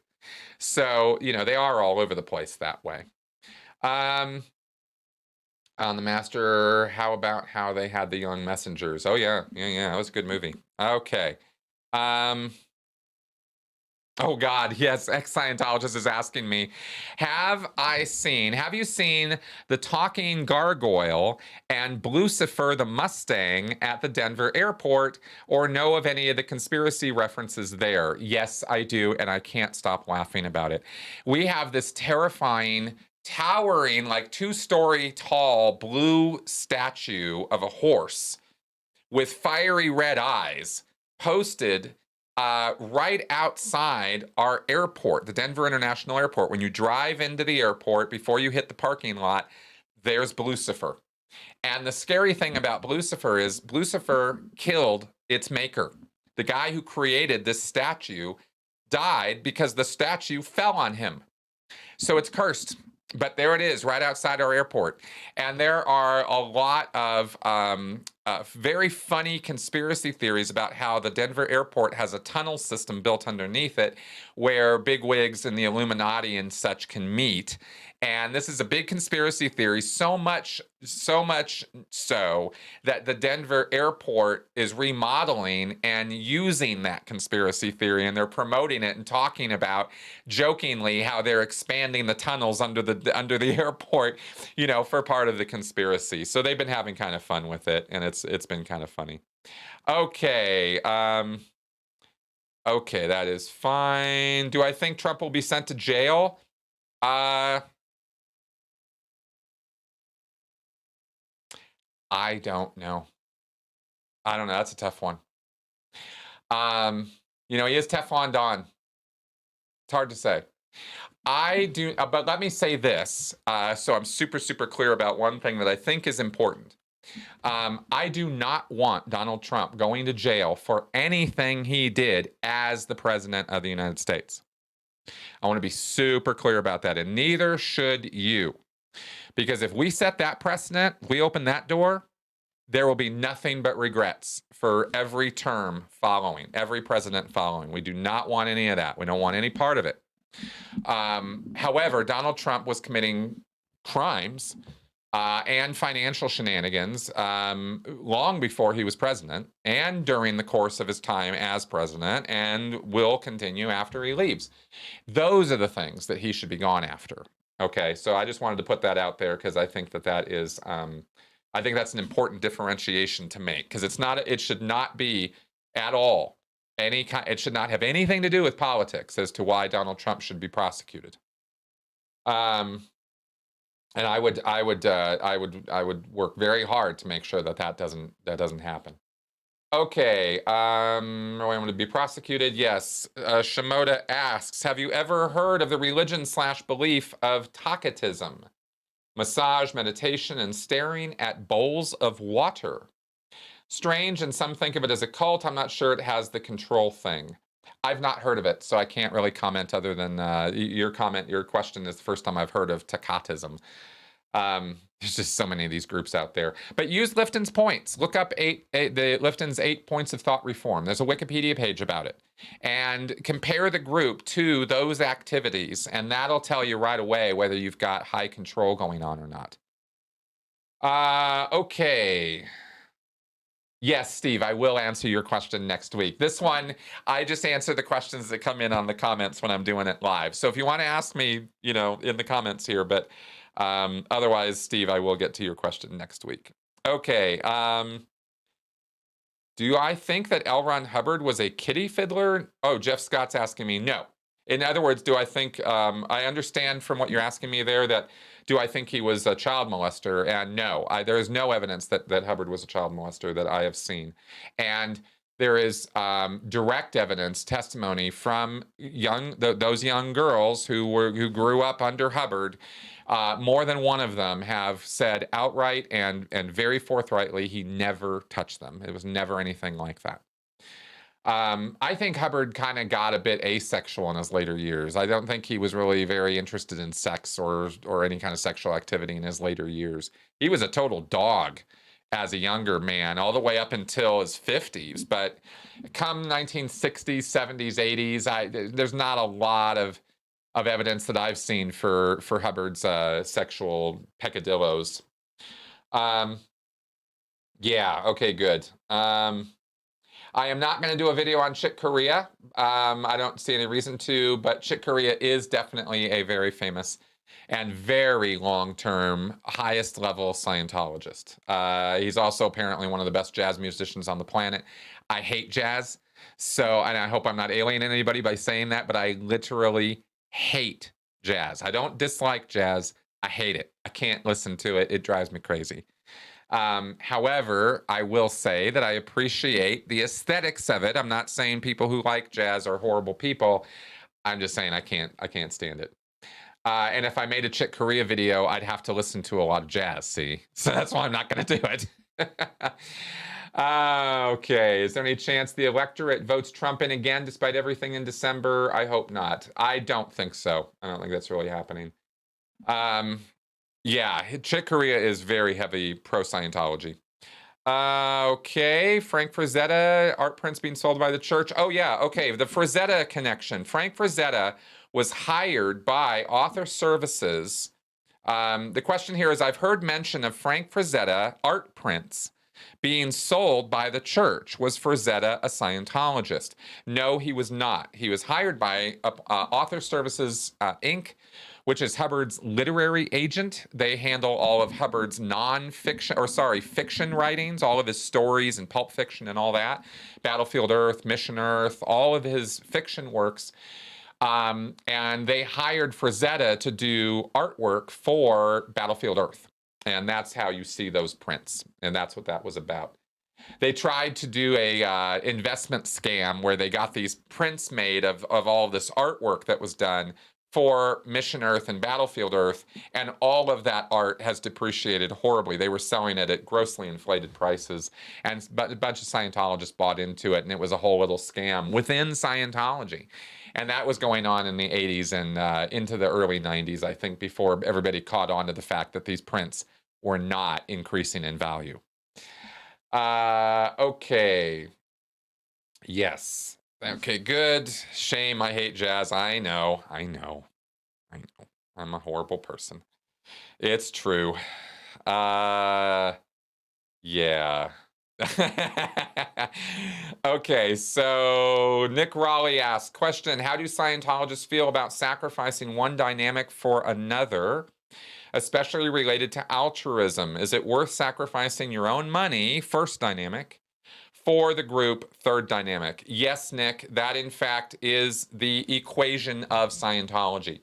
So, they are all over the place that way. On The Master, how about how they had the young messengers? Oh, yeah. That was a good movie. Okay. Oh, God, yes, ex-Scientologist is asking me, have you seen the talking gargoyle and Lucifer the Mustang at the Denver airport, or know of any of the conspiracy references there? Yes, I do, and I can't stop laughing about it. We have this terrifying, towering, like 2-story tall blue statue of a horse with fiery red eyes posted right outside our airport, the Denver International Airport. When you drive into the airport, before you hit the parking lot, there's Lucifer. And the scary thing about Lucifer is Lucifer killed its maker. The guy who created this statue died because the statue fell on him. So it's cursed. But there it is, right outside our airport. And there are a lot of very funny conspiracy theories about how the Denver airport has a tunnel system built underneath it where bigwigs and the Illuminati and such can meet. And this is a big conspiracy theory, so much so that the Denver airport is remodeling and using that conspiracy theory, and they're promoting it and talking about jokingly how they're expanding the tunnels under the airport, for part of the conspiracy. So they've been having kind of fun with it, and it's been kind of funny. Okay, okay, that is fine. Do I think Trump will be sent to jail? I don't know. I don't know. That's a tough one. He is Teflon Don. It's hard to say. I do, but let me say this, so I'm super, super clear about one thing that I think is important. I do not want Donald Trump going to jail for anything he did as the president of the United States. I want to be super clear about that, and neither should you. Because if we set that precedent, we open that door, there will be nothing but regrets for every term following, every president following. We do not want any of that. We don't want any part of it. However, Donald Trump was committing crimes and financial shenanigans long before he was president and during the course of his time as president, and will continue after he leaves. Those are the things that he should be gone after. Okay, so I just wanted to put that out there because I think that is, I think that's an important differentiation to make, because it should not be at all it should not have anything to do with politics as to why Donald Trump should be prosecuted. And I would work very hard to make sure that doesn't happen. Okay, I want to be prosecuted. Yes. Shimoda asks, have you ever heard of the religion/belief of Talkatism? Massage, meditation, and staring at bowls of water. Strange, and some think of it as a cult. I'm not sure it has the control thing. I've not heard of it, so I can't really comment other than your question is the first time I've heard of Talkatism. There's just so many of these groups out there. But use Lifton's points. Look up Lifton's 8 points of thought reform. There's a Wikipedia page about it. And compare the group to those activities, and that'll tell you right away whether you've got high control going on or not. Okay. Yes, Steve, I will answer your question next week. This one, I just answer the questions that come in on the comments when I'm doing it live. So if you want to ask me, in the comments here, but otherwise, Steve, I will get to your question next week. Okay. Do I think that L. Ron Hubbard was a kitty fiddler? Oh, Jeff Scott's asking me, no. In other words, do I think, I understand from what you're asking me there that, do I think he was a child molester? And no, there is no evidence that Hubbard was a child molester that I have seen. And there is direct evidence, testimony from those young girls who grew up under Hubbard. More than one of them have said outright and very forthrightly he never touched them. It was never anything like that. I think Hubbard kind of got a bit asexual in his later years. I don't think he was really very interested in sex or any kind of sexual activity in his later years. He was a total dog as a younger man, all the way up until his 50s. But come 1960s, 70s, 80s, there's not a lot of evidence that I've seen for Hubbard's sexual peccadillos. Yeah, okay, good. I am not going to do a video on Chick Corea. I don't see any reason to, but Chick Corea is definitely a very famous and very long-term, highest-level Scientologist. He's also apparently one of the best jazz musicians on the planet. I hate jazz, and I hope I'm not alienating anybody by saying that, but I literally hate jazz. I don't dislike jazz. I hate it. I can't listen to it. It drives me crazy. However, I will say that I appreciate the aesthetics of it. I'm not saying people who like jazz are horrible people. I'm just saying I can't stand it. And if I made a Chick Corea video, I'd have to listen to a lot of jazz, see? So that's why I'm not going to do it. Okay, is there any chance the electorate votes Trump in again despite everything in December? I hope not. I don't think so. I don't think that's really happening. Yeah, Chick Corea is very heavy pro-Scientology. Okay, Frank Frazetta, art prints being sold by the church. Oh yeah, okay, the Frazetta connection. Frank Frazetta was hired by Author Services The question here is, I've heard mention of Frank Frazetta art prints being sold by the church. Was Frazetta a Scientologist? No, he was not. He was hired by Author Services, Inc., which is Hubbard's literary agent. They handle all of Hubbard's fiction writings, all of his stories and pulp fiction and all that. Battlefield Earth, Mission Earth, all of his fiction works. And they hired Frazetta to do artwork for Battlefield Earth. And that's how you see those prints. And that's what that was about. They tried to do a investment scam where they got these prints made of all of this artwork that was done for Mission Earth and Battlefield Earth, and all of that art has depreciated horribly. They were selling it at grossly inflated prices, and a bunch of Scientologists bought into it, and it was a whole little scam within Scientology. And that was going on in the 80s and into the early 90s, I think, before everybody caught on to the fact that these prints were not increasing in value. Okay. Yes. Okay, good. Shame, I hate jazz. I know. I'm a horrible person. It's true. Yeah. Okay, so Nick Raleigh asks, question, how do Scientologists feel about sacrificing one dynamic for another, especially related to altruism? Is it worth sacrificing your own money, first dynamic, for the group, third dynamic? Yes, Nick, that in fact is the equation of Scientology.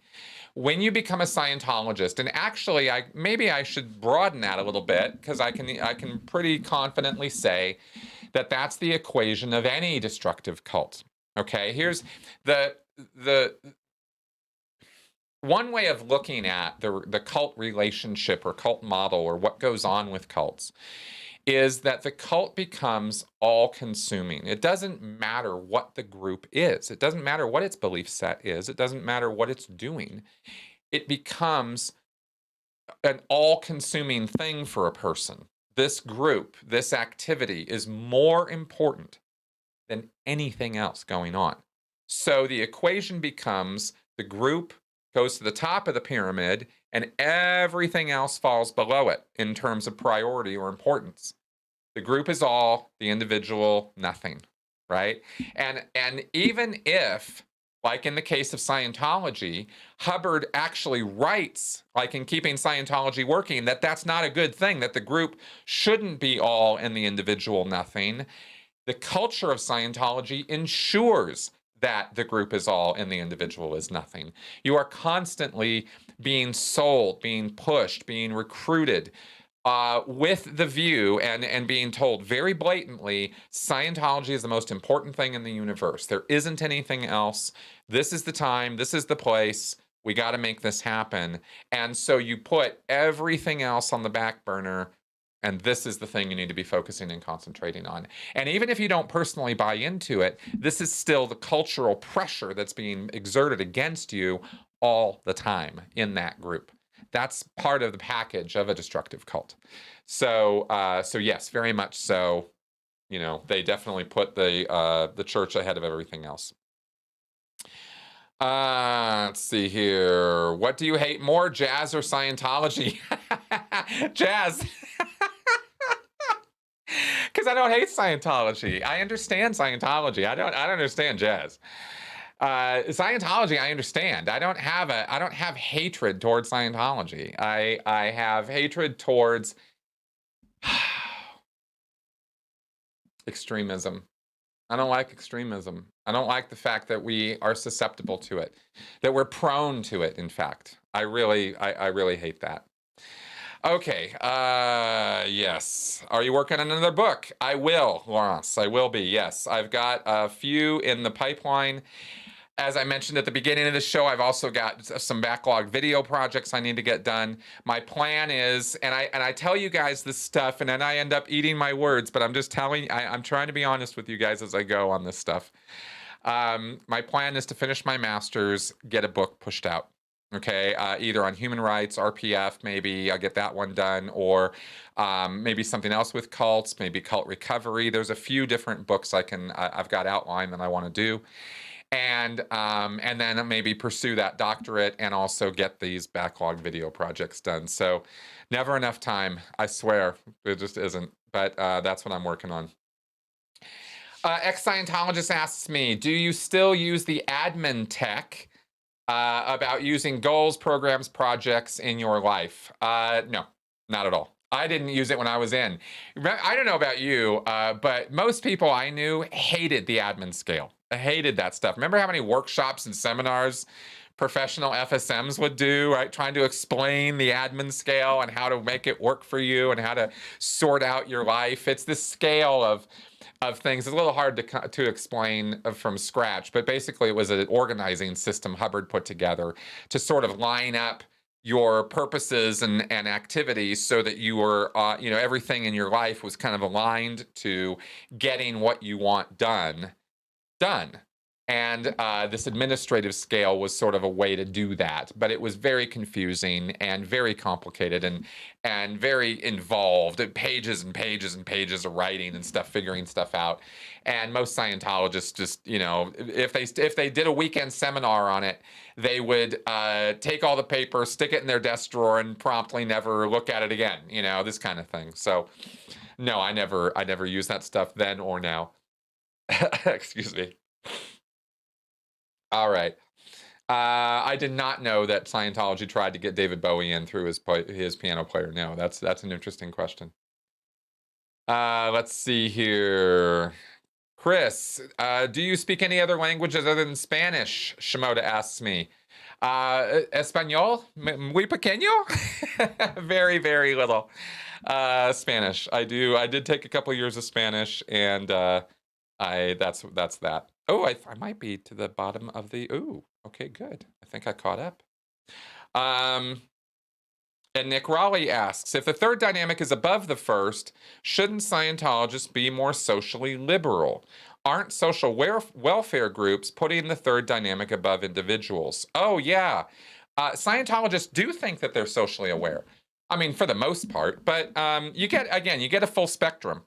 When you become a Scientologist, and actually, maybe I should broaden that a little bit, because I can pretty confidently say that that's the equation of any destructive cult. Okay, here's the one way of looking at the cult relationship or cult model or what goes on with cults is that the cult becomes all-consuming. It doesn't matter what the group is. It doesn't matter what its belief set is. It doesn't matter what it's doing. It becomes an all-consuming thing for a person. This group, this activity is more important than anything else going on. So the equation becomes the group goes to the top of the pyramid and everything else falls below it in terms of priority or importance. The group is all, the individual, nothing, right? And even if, like in the case of Scientology, Hubbard actually writes, like in Keeping Scientology Working, that that's not a good thing, that the group shouldn't be all and the individual nothing, the culture of Scientology ensures that the group is all and the individual is nothing. You are constantly being sold, being pushed, being recruited with the view and being told very blatantly, Scientology is the most important thing in the universe. There isn't anything else. This is the time. This is the place. We got to make this happen. And so you put everything else on the back burner, and this is the thing you need to be focusing and concentrating on. And even if you don't personally buy into it, this is still the cultural pressure that's being exerted against you all the time in that group. That's part of the package of a destructive cult. So yes, very much so. You know, they definitely put the church ahead of everything else. Let's see here. What do you hate more, jazz or Scientology? Jazz. Because I don't hate Scientology. I understand Scientology. I don't understand jazz. Scientology, I understand. I don't have hatred towards Scientology. I have hatred towards extremism. I don't like extremism. I don't like the fact that we are susceptible to it, that we're prone to it, in fact. I really hate that. Okay, yes. Are you working on another book? I will, Laurence. I will be, yes. I've got a few in the pipeline. As I mentioned at the beginning of the show, I've also got some backlog video projects I need to get done. My plan is, and I tell you guys this stuff, and then I end up eating my words, but I'm just telling, I'm trying to be honest with you guys as I go on this stuff. My plan is to finish my master's, get a book pushed out. Okay, either on human rights, RPF, maybe I'll get that one done, or maybe something else with cults, maybe cult recovery. There's a few different books I've got outlined that I want to do. and then maybe pursue that doctorate and also get these backlog video projects done. So never enough time, I swear. It just isn't. But that's what I'm working on. Ex-Scientologist asks me, do you still use the admin tech about using goals, programs, projects in your life? No, not at all. I didn't use it when I was in. I don't know about you, but most people I knew hated the admin scale. I hated that stuff. Remember how many workshops and seminars professional FSMs would do, right? Trying to explain the admin scale and how to make it work for you and how to sort out your life. It's this scale of things. It's a little hard to explain from scratch, but basically it was an organizing system Hubbard put together to sort of line up your purposes and activities so that you were, everything in your life was kind of aligned to getting what you want done. And this administrative scale was sort of a way to do that, but it was very confusing and very complicated and very involved. Pages and pages and pages of writing and stuff, figuring stuff out. And most Scientologists just, if they did a weekend seminar on it, they would take all the paper, stick it in their desk drawer, and promptly never look at it again. This kind of thing. So, no, I never used that stuff then or now. Excuse me. All right. I did not know that Scientology tried to get David Bowie in through his piano player. No, that's an interesting question. Let's see here. Chris, do you speak any other languages other than Spanish? Shimoda asks me. Espanol? Muy pequeño? Very, very little. Spanish. I did take a couple years of Spanish, and that's that. Oh, I might be to the bottom of the. Ooh, okay, good. I think I caught up. And Nick Raleigh asks, if the third dynamic is above the first, shouldn't Scientologists be more socially liberal? Aren't social welfare groups putting the third dynamic above individuals? Oh, yeah. Scientologists do think that they're socially aware. I mean, for the most part, but you get a full spectrum.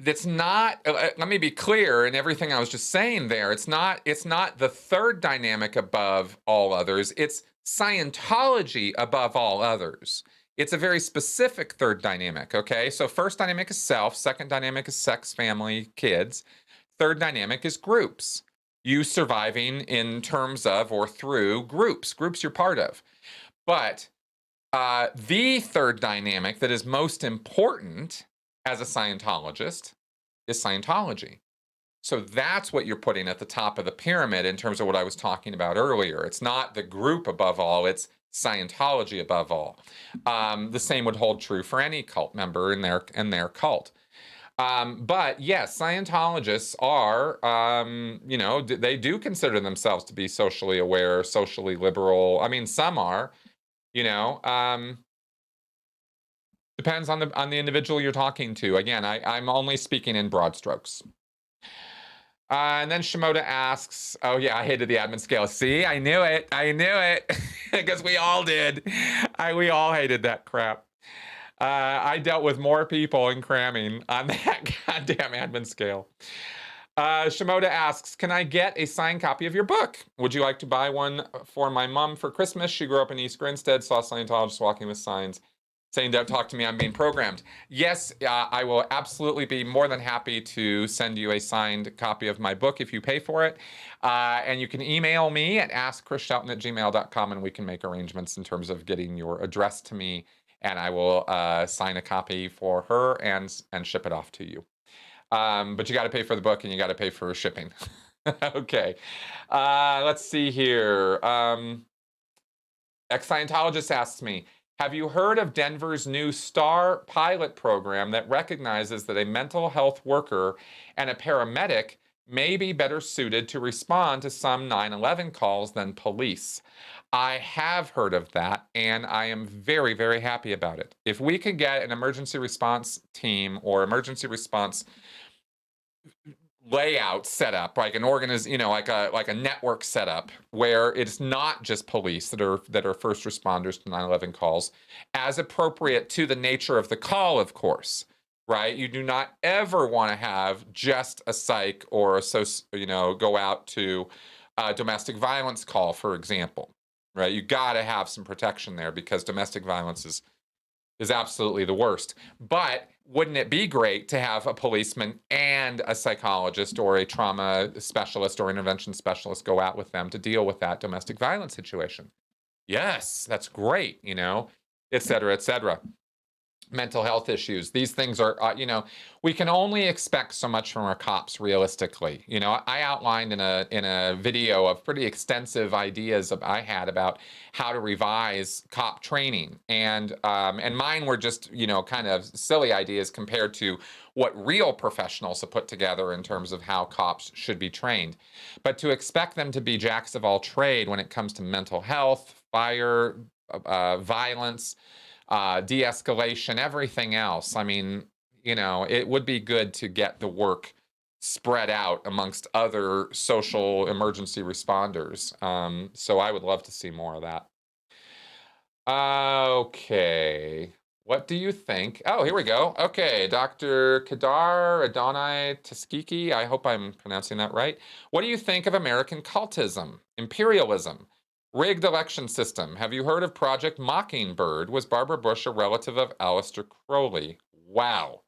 That's not, let me be clear in everything I was just saying there. It's not the third dynamic above all others. It's Scientology above all others. It's a very specific third dynamic, okay? So first dynamic is self, second dynamic is sex, family, kids. Third dynamic is groups. You surviving in terms of or through groups you're part of. But the third dynamic that is most important as a Scientologist is Scientology. So that's what you're putting at the top of the pyramid in terms of what I was talking about earlier. It's not the group above all, it's Scientology above all. The same would hold true for any cult member in their cult. But yes, Scientologists are, they do consider themselves to be socially aware, socially liberal. I mean, some are, depends on the individual you're talking to. Again, I'm only speaking in broad strokes. And then Shimoda asks, oh yeah, I hated the admin scale. See, I knew it. Because we all did. We all hated that crap. I dealt with more people in cramming on that goddamn admin scale. Shimoda asks, can I get a signed copy of your book? Would you like to buy one for my mom for Christmas? She grew up in East Grinstead, saw Scientologists walking with signs saying, don't talk to me, I'm being programmed. Yes, I will absolutely be more than happy to send you a signed copy of my book if you pay for it. And you can email me at askchrisshelton@gmail.com and we can make arrangements in terms of getting your address to me, and I will sign a copy for her and ship it off to you. But you got to pay for the book and you got to pay for shipping. Okay. Let's see here. Ex-Scientologist asks me, have you heard of Denver's new STAR pilot program that recognizes that a mental health worker and a paramedic may be better suited to respond to some 9/11 calls than police? I have heard of that, and I am very, very happy about it. If we can get an emergency response team or emergency response layout set up, like an like a network setup where it's not just police that are first responders to 9/11 calls, as appropriate to the nature of the call, of course, right? You do not ever want to have just a psych or go out to a domestic violence call, for example, right? You got to have some protection there because domestic violence is absolutely the worst. But wouldn't it be great to have a policeman and a psychologist or a trauma specialist or intervention specialist go out with them to deal with that domestic violence situation? Yes, that's great, et cetera, et cetera. Mental health issues. These things are, we can only expect so much from our cops realistically. I outlined in a video of pretty extensive ideas I had about how to revise cop training, and mine were just kind of silly ideas compared to what real professionals have put together in terms of how cops should be trained. But to expect them to be jacks of all trade when it comes to mental health, fire, violence, de-escalation, everything else. I mean, it would be good to get the work spread out amongst other social emergency responders. So I would love to see more of that. Okay. What do you think? Oh, here we go. Okay, Dr. Kedar Adonai Tuskegee. I hope I'm pronouncing that right. What do you think of American cultism, imperialism, rigged election system? Have you heard of Project Mockingbird? Was Barbara Bush a relative of Aleister Crowley? Wow.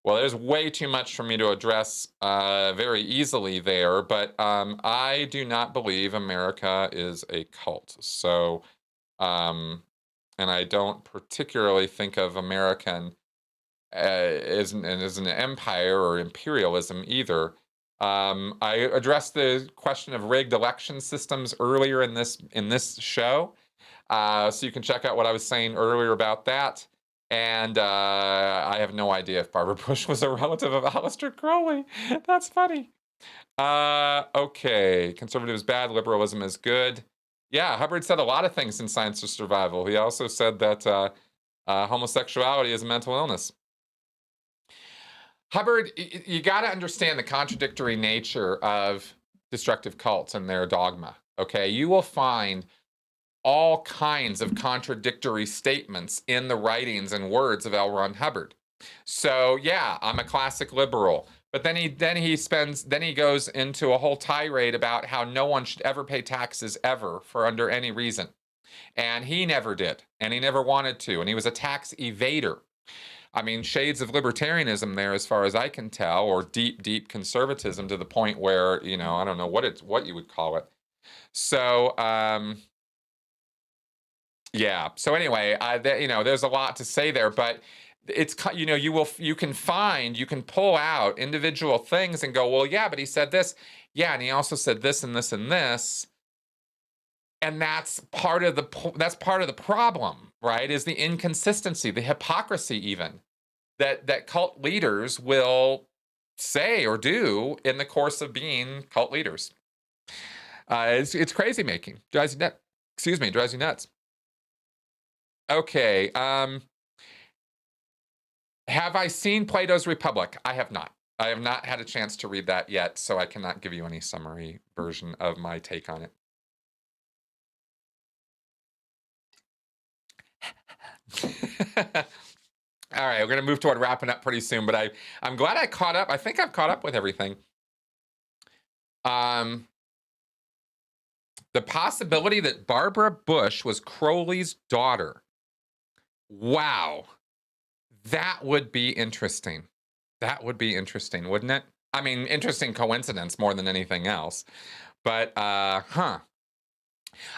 Well, there's way too much for me to address very easily there, but I do not believe America is a cult. So, and I don't particularly think of American as an empire or imperialism either. I addressed the question of rigged election systems earlier in this show, so you can check out what I was saying earlier about that. And I have no idea if Barbara Bush was a relative of Aleister Crowley. That's funny. Okay, conservative is bad, liberalism is good. Yeah, Hubbard said a lot of things in Science for Survival. He also said that homosexuality is a mental illness. Hubbard, you got to understand the contradictory nature of destructive cults and their dogma. Okay, you will find all kinds of contradictory statements in the writings and words of L. Ron Hubbard. So yeah, I'm a classic liberal. But then he goes into a whole tirade about how no one should ever pay taxes ever for under any reason. And he never did, and he never wanted to, and he was a tax evader. I mean, shades of libertarianism there, as far as I can tell, or deep, deep conservatism to the point where, I don't know what you would call it. So, yeah. So anyway, there's a lot to say there, but it's, you can pull out individual things and go, well, yeah, but he said this. Yeah. And he also said this and this and this. And that's part of the problem, right? Is the inconsistency, the hypocrisy even that cult leaders will say or do in the course of being cult leaders. It's crazy making. Drives you nuts. Okay. Have I seen Plato's Republic? I have not. I have not had a chance to read that yet, so I cannot give you any summary version of my take on it. All right, we're going to move toward wrapping up pretty soon, but I'm glad I caught up. I think I've caught up with everything. The possibility that Barbara Bush was Crowley's daughter. Wow. That would be interesting. That would be interesting, wouldn't it? I mean, interesting coincidence more than anything else. But,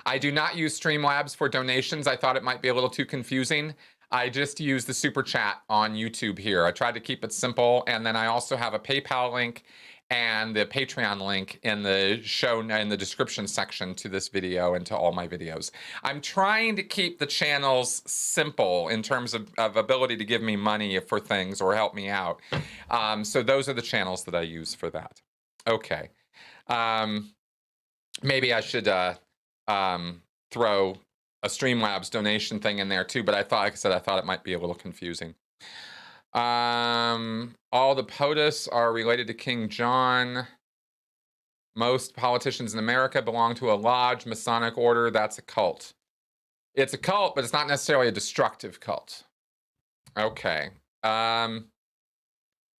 I do not use Streamlabs for donations. I thought it might be a little too confusing. I just use the super chat on YouTube here. I tried to keep it simple. And then I also have a PayPal link and the Patreon link in the description section to this video and to all my videos. I'm trying to keep the channels simple in terms of ability to give me money for things or help me out. So those are the channels that I use for that. Okay. Maybe I should throw a Streamlabs donation thing in there too, but like I thought it might be a little confusing. All the POTUS are related to King John. Most politicians in America belong to a lodge, Masonic order. That's a cult. It's a cult, but it's not necessarily a destructive cult. Okay.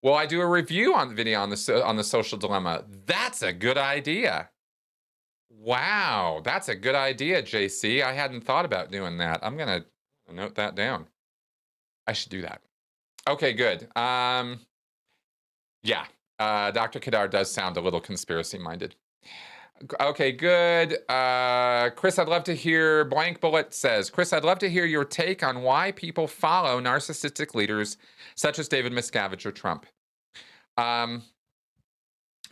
Will I do a review on the video on the social dilemma? That's a good idea. Wow, that's a good idea, JC. I hadn't thought about doing that. I'm gonna note that down. I should do that. Okay, good. Yeah, Dr. Kadar does sound a little conspiracy-minded. Okay, good. Chris, I'd love to hear, Blank Bullet says, Chris, I'd love to hear your take on why people follow narcissistic leaders such as David Miscavige or Trump.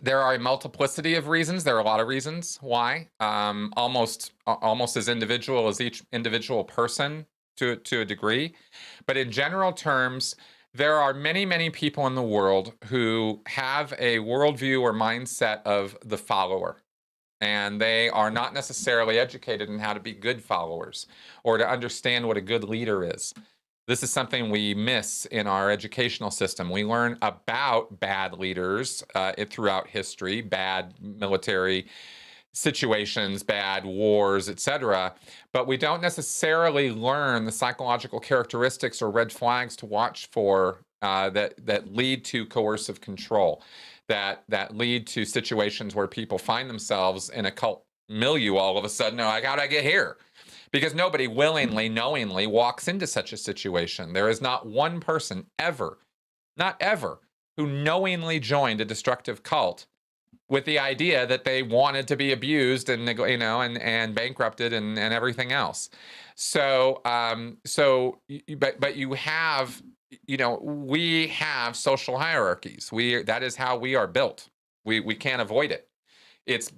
There are a multiplicity of reasons. There are a lot of reasons why. Almost as individual as each individual person to a degree. But in general terms, there are many, many people in the world who have a worldview or mindset of the follower. And they are not necessarily educated in how to be good followers or to understand what a good leader is. This is something we miss in our educational system. We learn about bad leaders throughout history, bad military situations, bad wars, etc. But we don't necessarily learn the psychological characteristics or red flags to watch for that lead to coercive control, that lead to situations where people find themselves in a cult milieu all of a sudden. They're like, how'd I get here? Because nobody willingly, knowingly walks into such a situation. There is not one person ever, not ever, who knowingly joined a destructive cult with the idea that they wanted to be abused and and bankrupted and everything else. So but you have, we have social hierarchies. That is how we are built. We can't avoid it. It's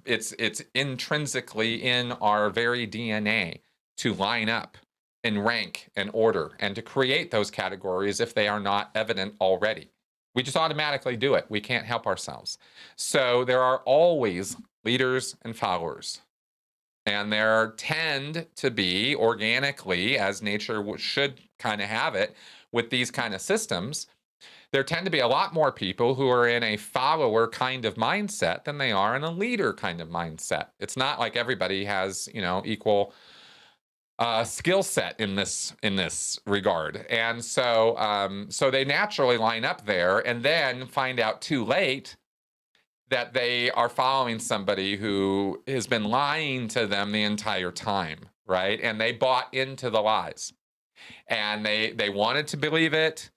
intrinsically in our very DNA to line up and rank and order and to create those categories if they are not evident already. We just automatically do it. We can't help ourselves. So there are always leaders and followers. And there tend to be organically, as nature should kind of have it with these kind of systems, there tend to be a lot more people who are in a follower kind of mindset than they are in a leader kind of mindset. It's not like everybody has, equal skill set in this regard, and so they naturally line up there, and then find out too late that they are following somebody who has been lying to them the entire time, right? And they bought into the lies, and they wanted to believe it.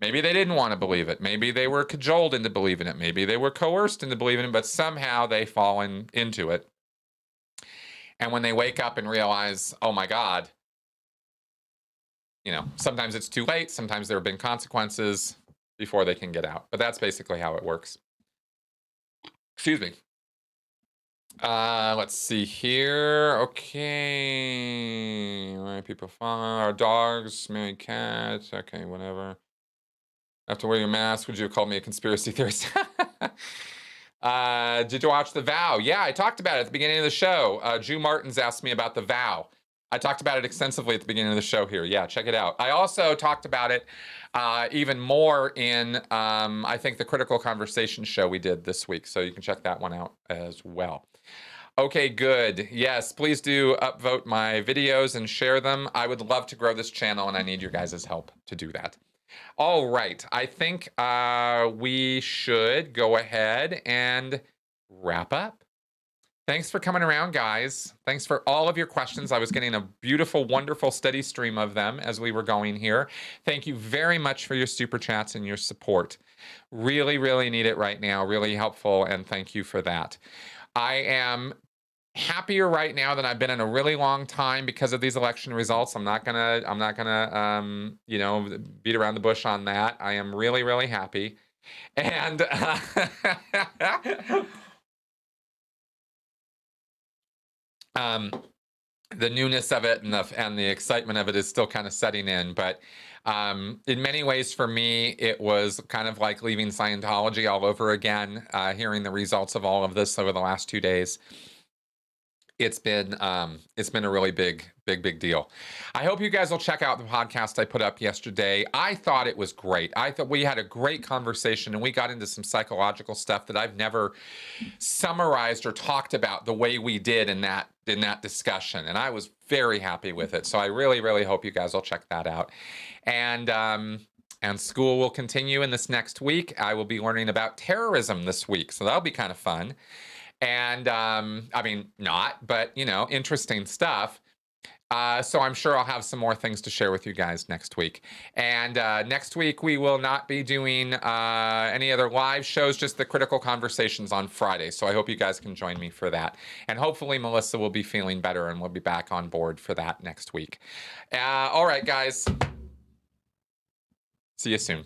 Maybe they didn't want to believe it. Maybe they were cajoled into believing it. Maybe they were coerced into believing it, but somehow they fallen into it. And when they wake up and realize, oh my God, sometimes it's too late. Sometimes there have been consequences before they can get out. But that's basically how it works. Excuse me. Let's see here. Okay. Why people follow our dogs, married cats. Okay, whatever. Have to wear your mask. Would you have called me a conspiracy theorist? Did you watch The Vow? Yeah, I talked about it at the beginning of the show. Jew Martins asked me about The Vow. I talked about it extensively at the beginning of the show here. Yeah, check it out. I also talked about it even more in, I think, the Critical Conversation show we did this week. So you can check that one out as well. Okay, good. Yes, please do upvote my videos and share them. I would love to grow this channel, and I need your guys' help to do that. All right, I think we should go ahead and wrap up. Thanks for coming around, guys. Thanks for all of your questions. I was getting a beautiful, wonderful, steady stream of them as we were going here. Thank you very much for your super chats and your support. Really, really need it right now. Really helpful, and thank you for that. I am happier right now than I've been in a really long time because of these election results. I'm not gonna beat around the bush on that. I am really, really happy. And the newness of it and the excitement of it is still kind of setting in. But in many ways, for me, it was kind of like leaving Scientology all over again, hearing the results of all of this over the last 2 days. It's been a really big deal. I hope you guys will check out the podcast I put up yesterday. I thought it was great. I thought we had a great conversation, and we got into some psychological stuff that I've never summarized or talked about the way we did in that discussion, and I was very happy with it. So I really, really hope you guys will check that out. And And school will continue in this next week. I will be learning about terrorism this week, so that'll be kind of fun. And I mean, not, but you know, interesting stuff. So I'm sure I'll have some more things to share with you guys next week. And next week, we will not be doing any other live shows, just the critical conversations on Friday. So I hope you guys can join me for that. And hopefully Melissa will be feeling better and we'll be back on board for that next week. All right, guys. See you soon.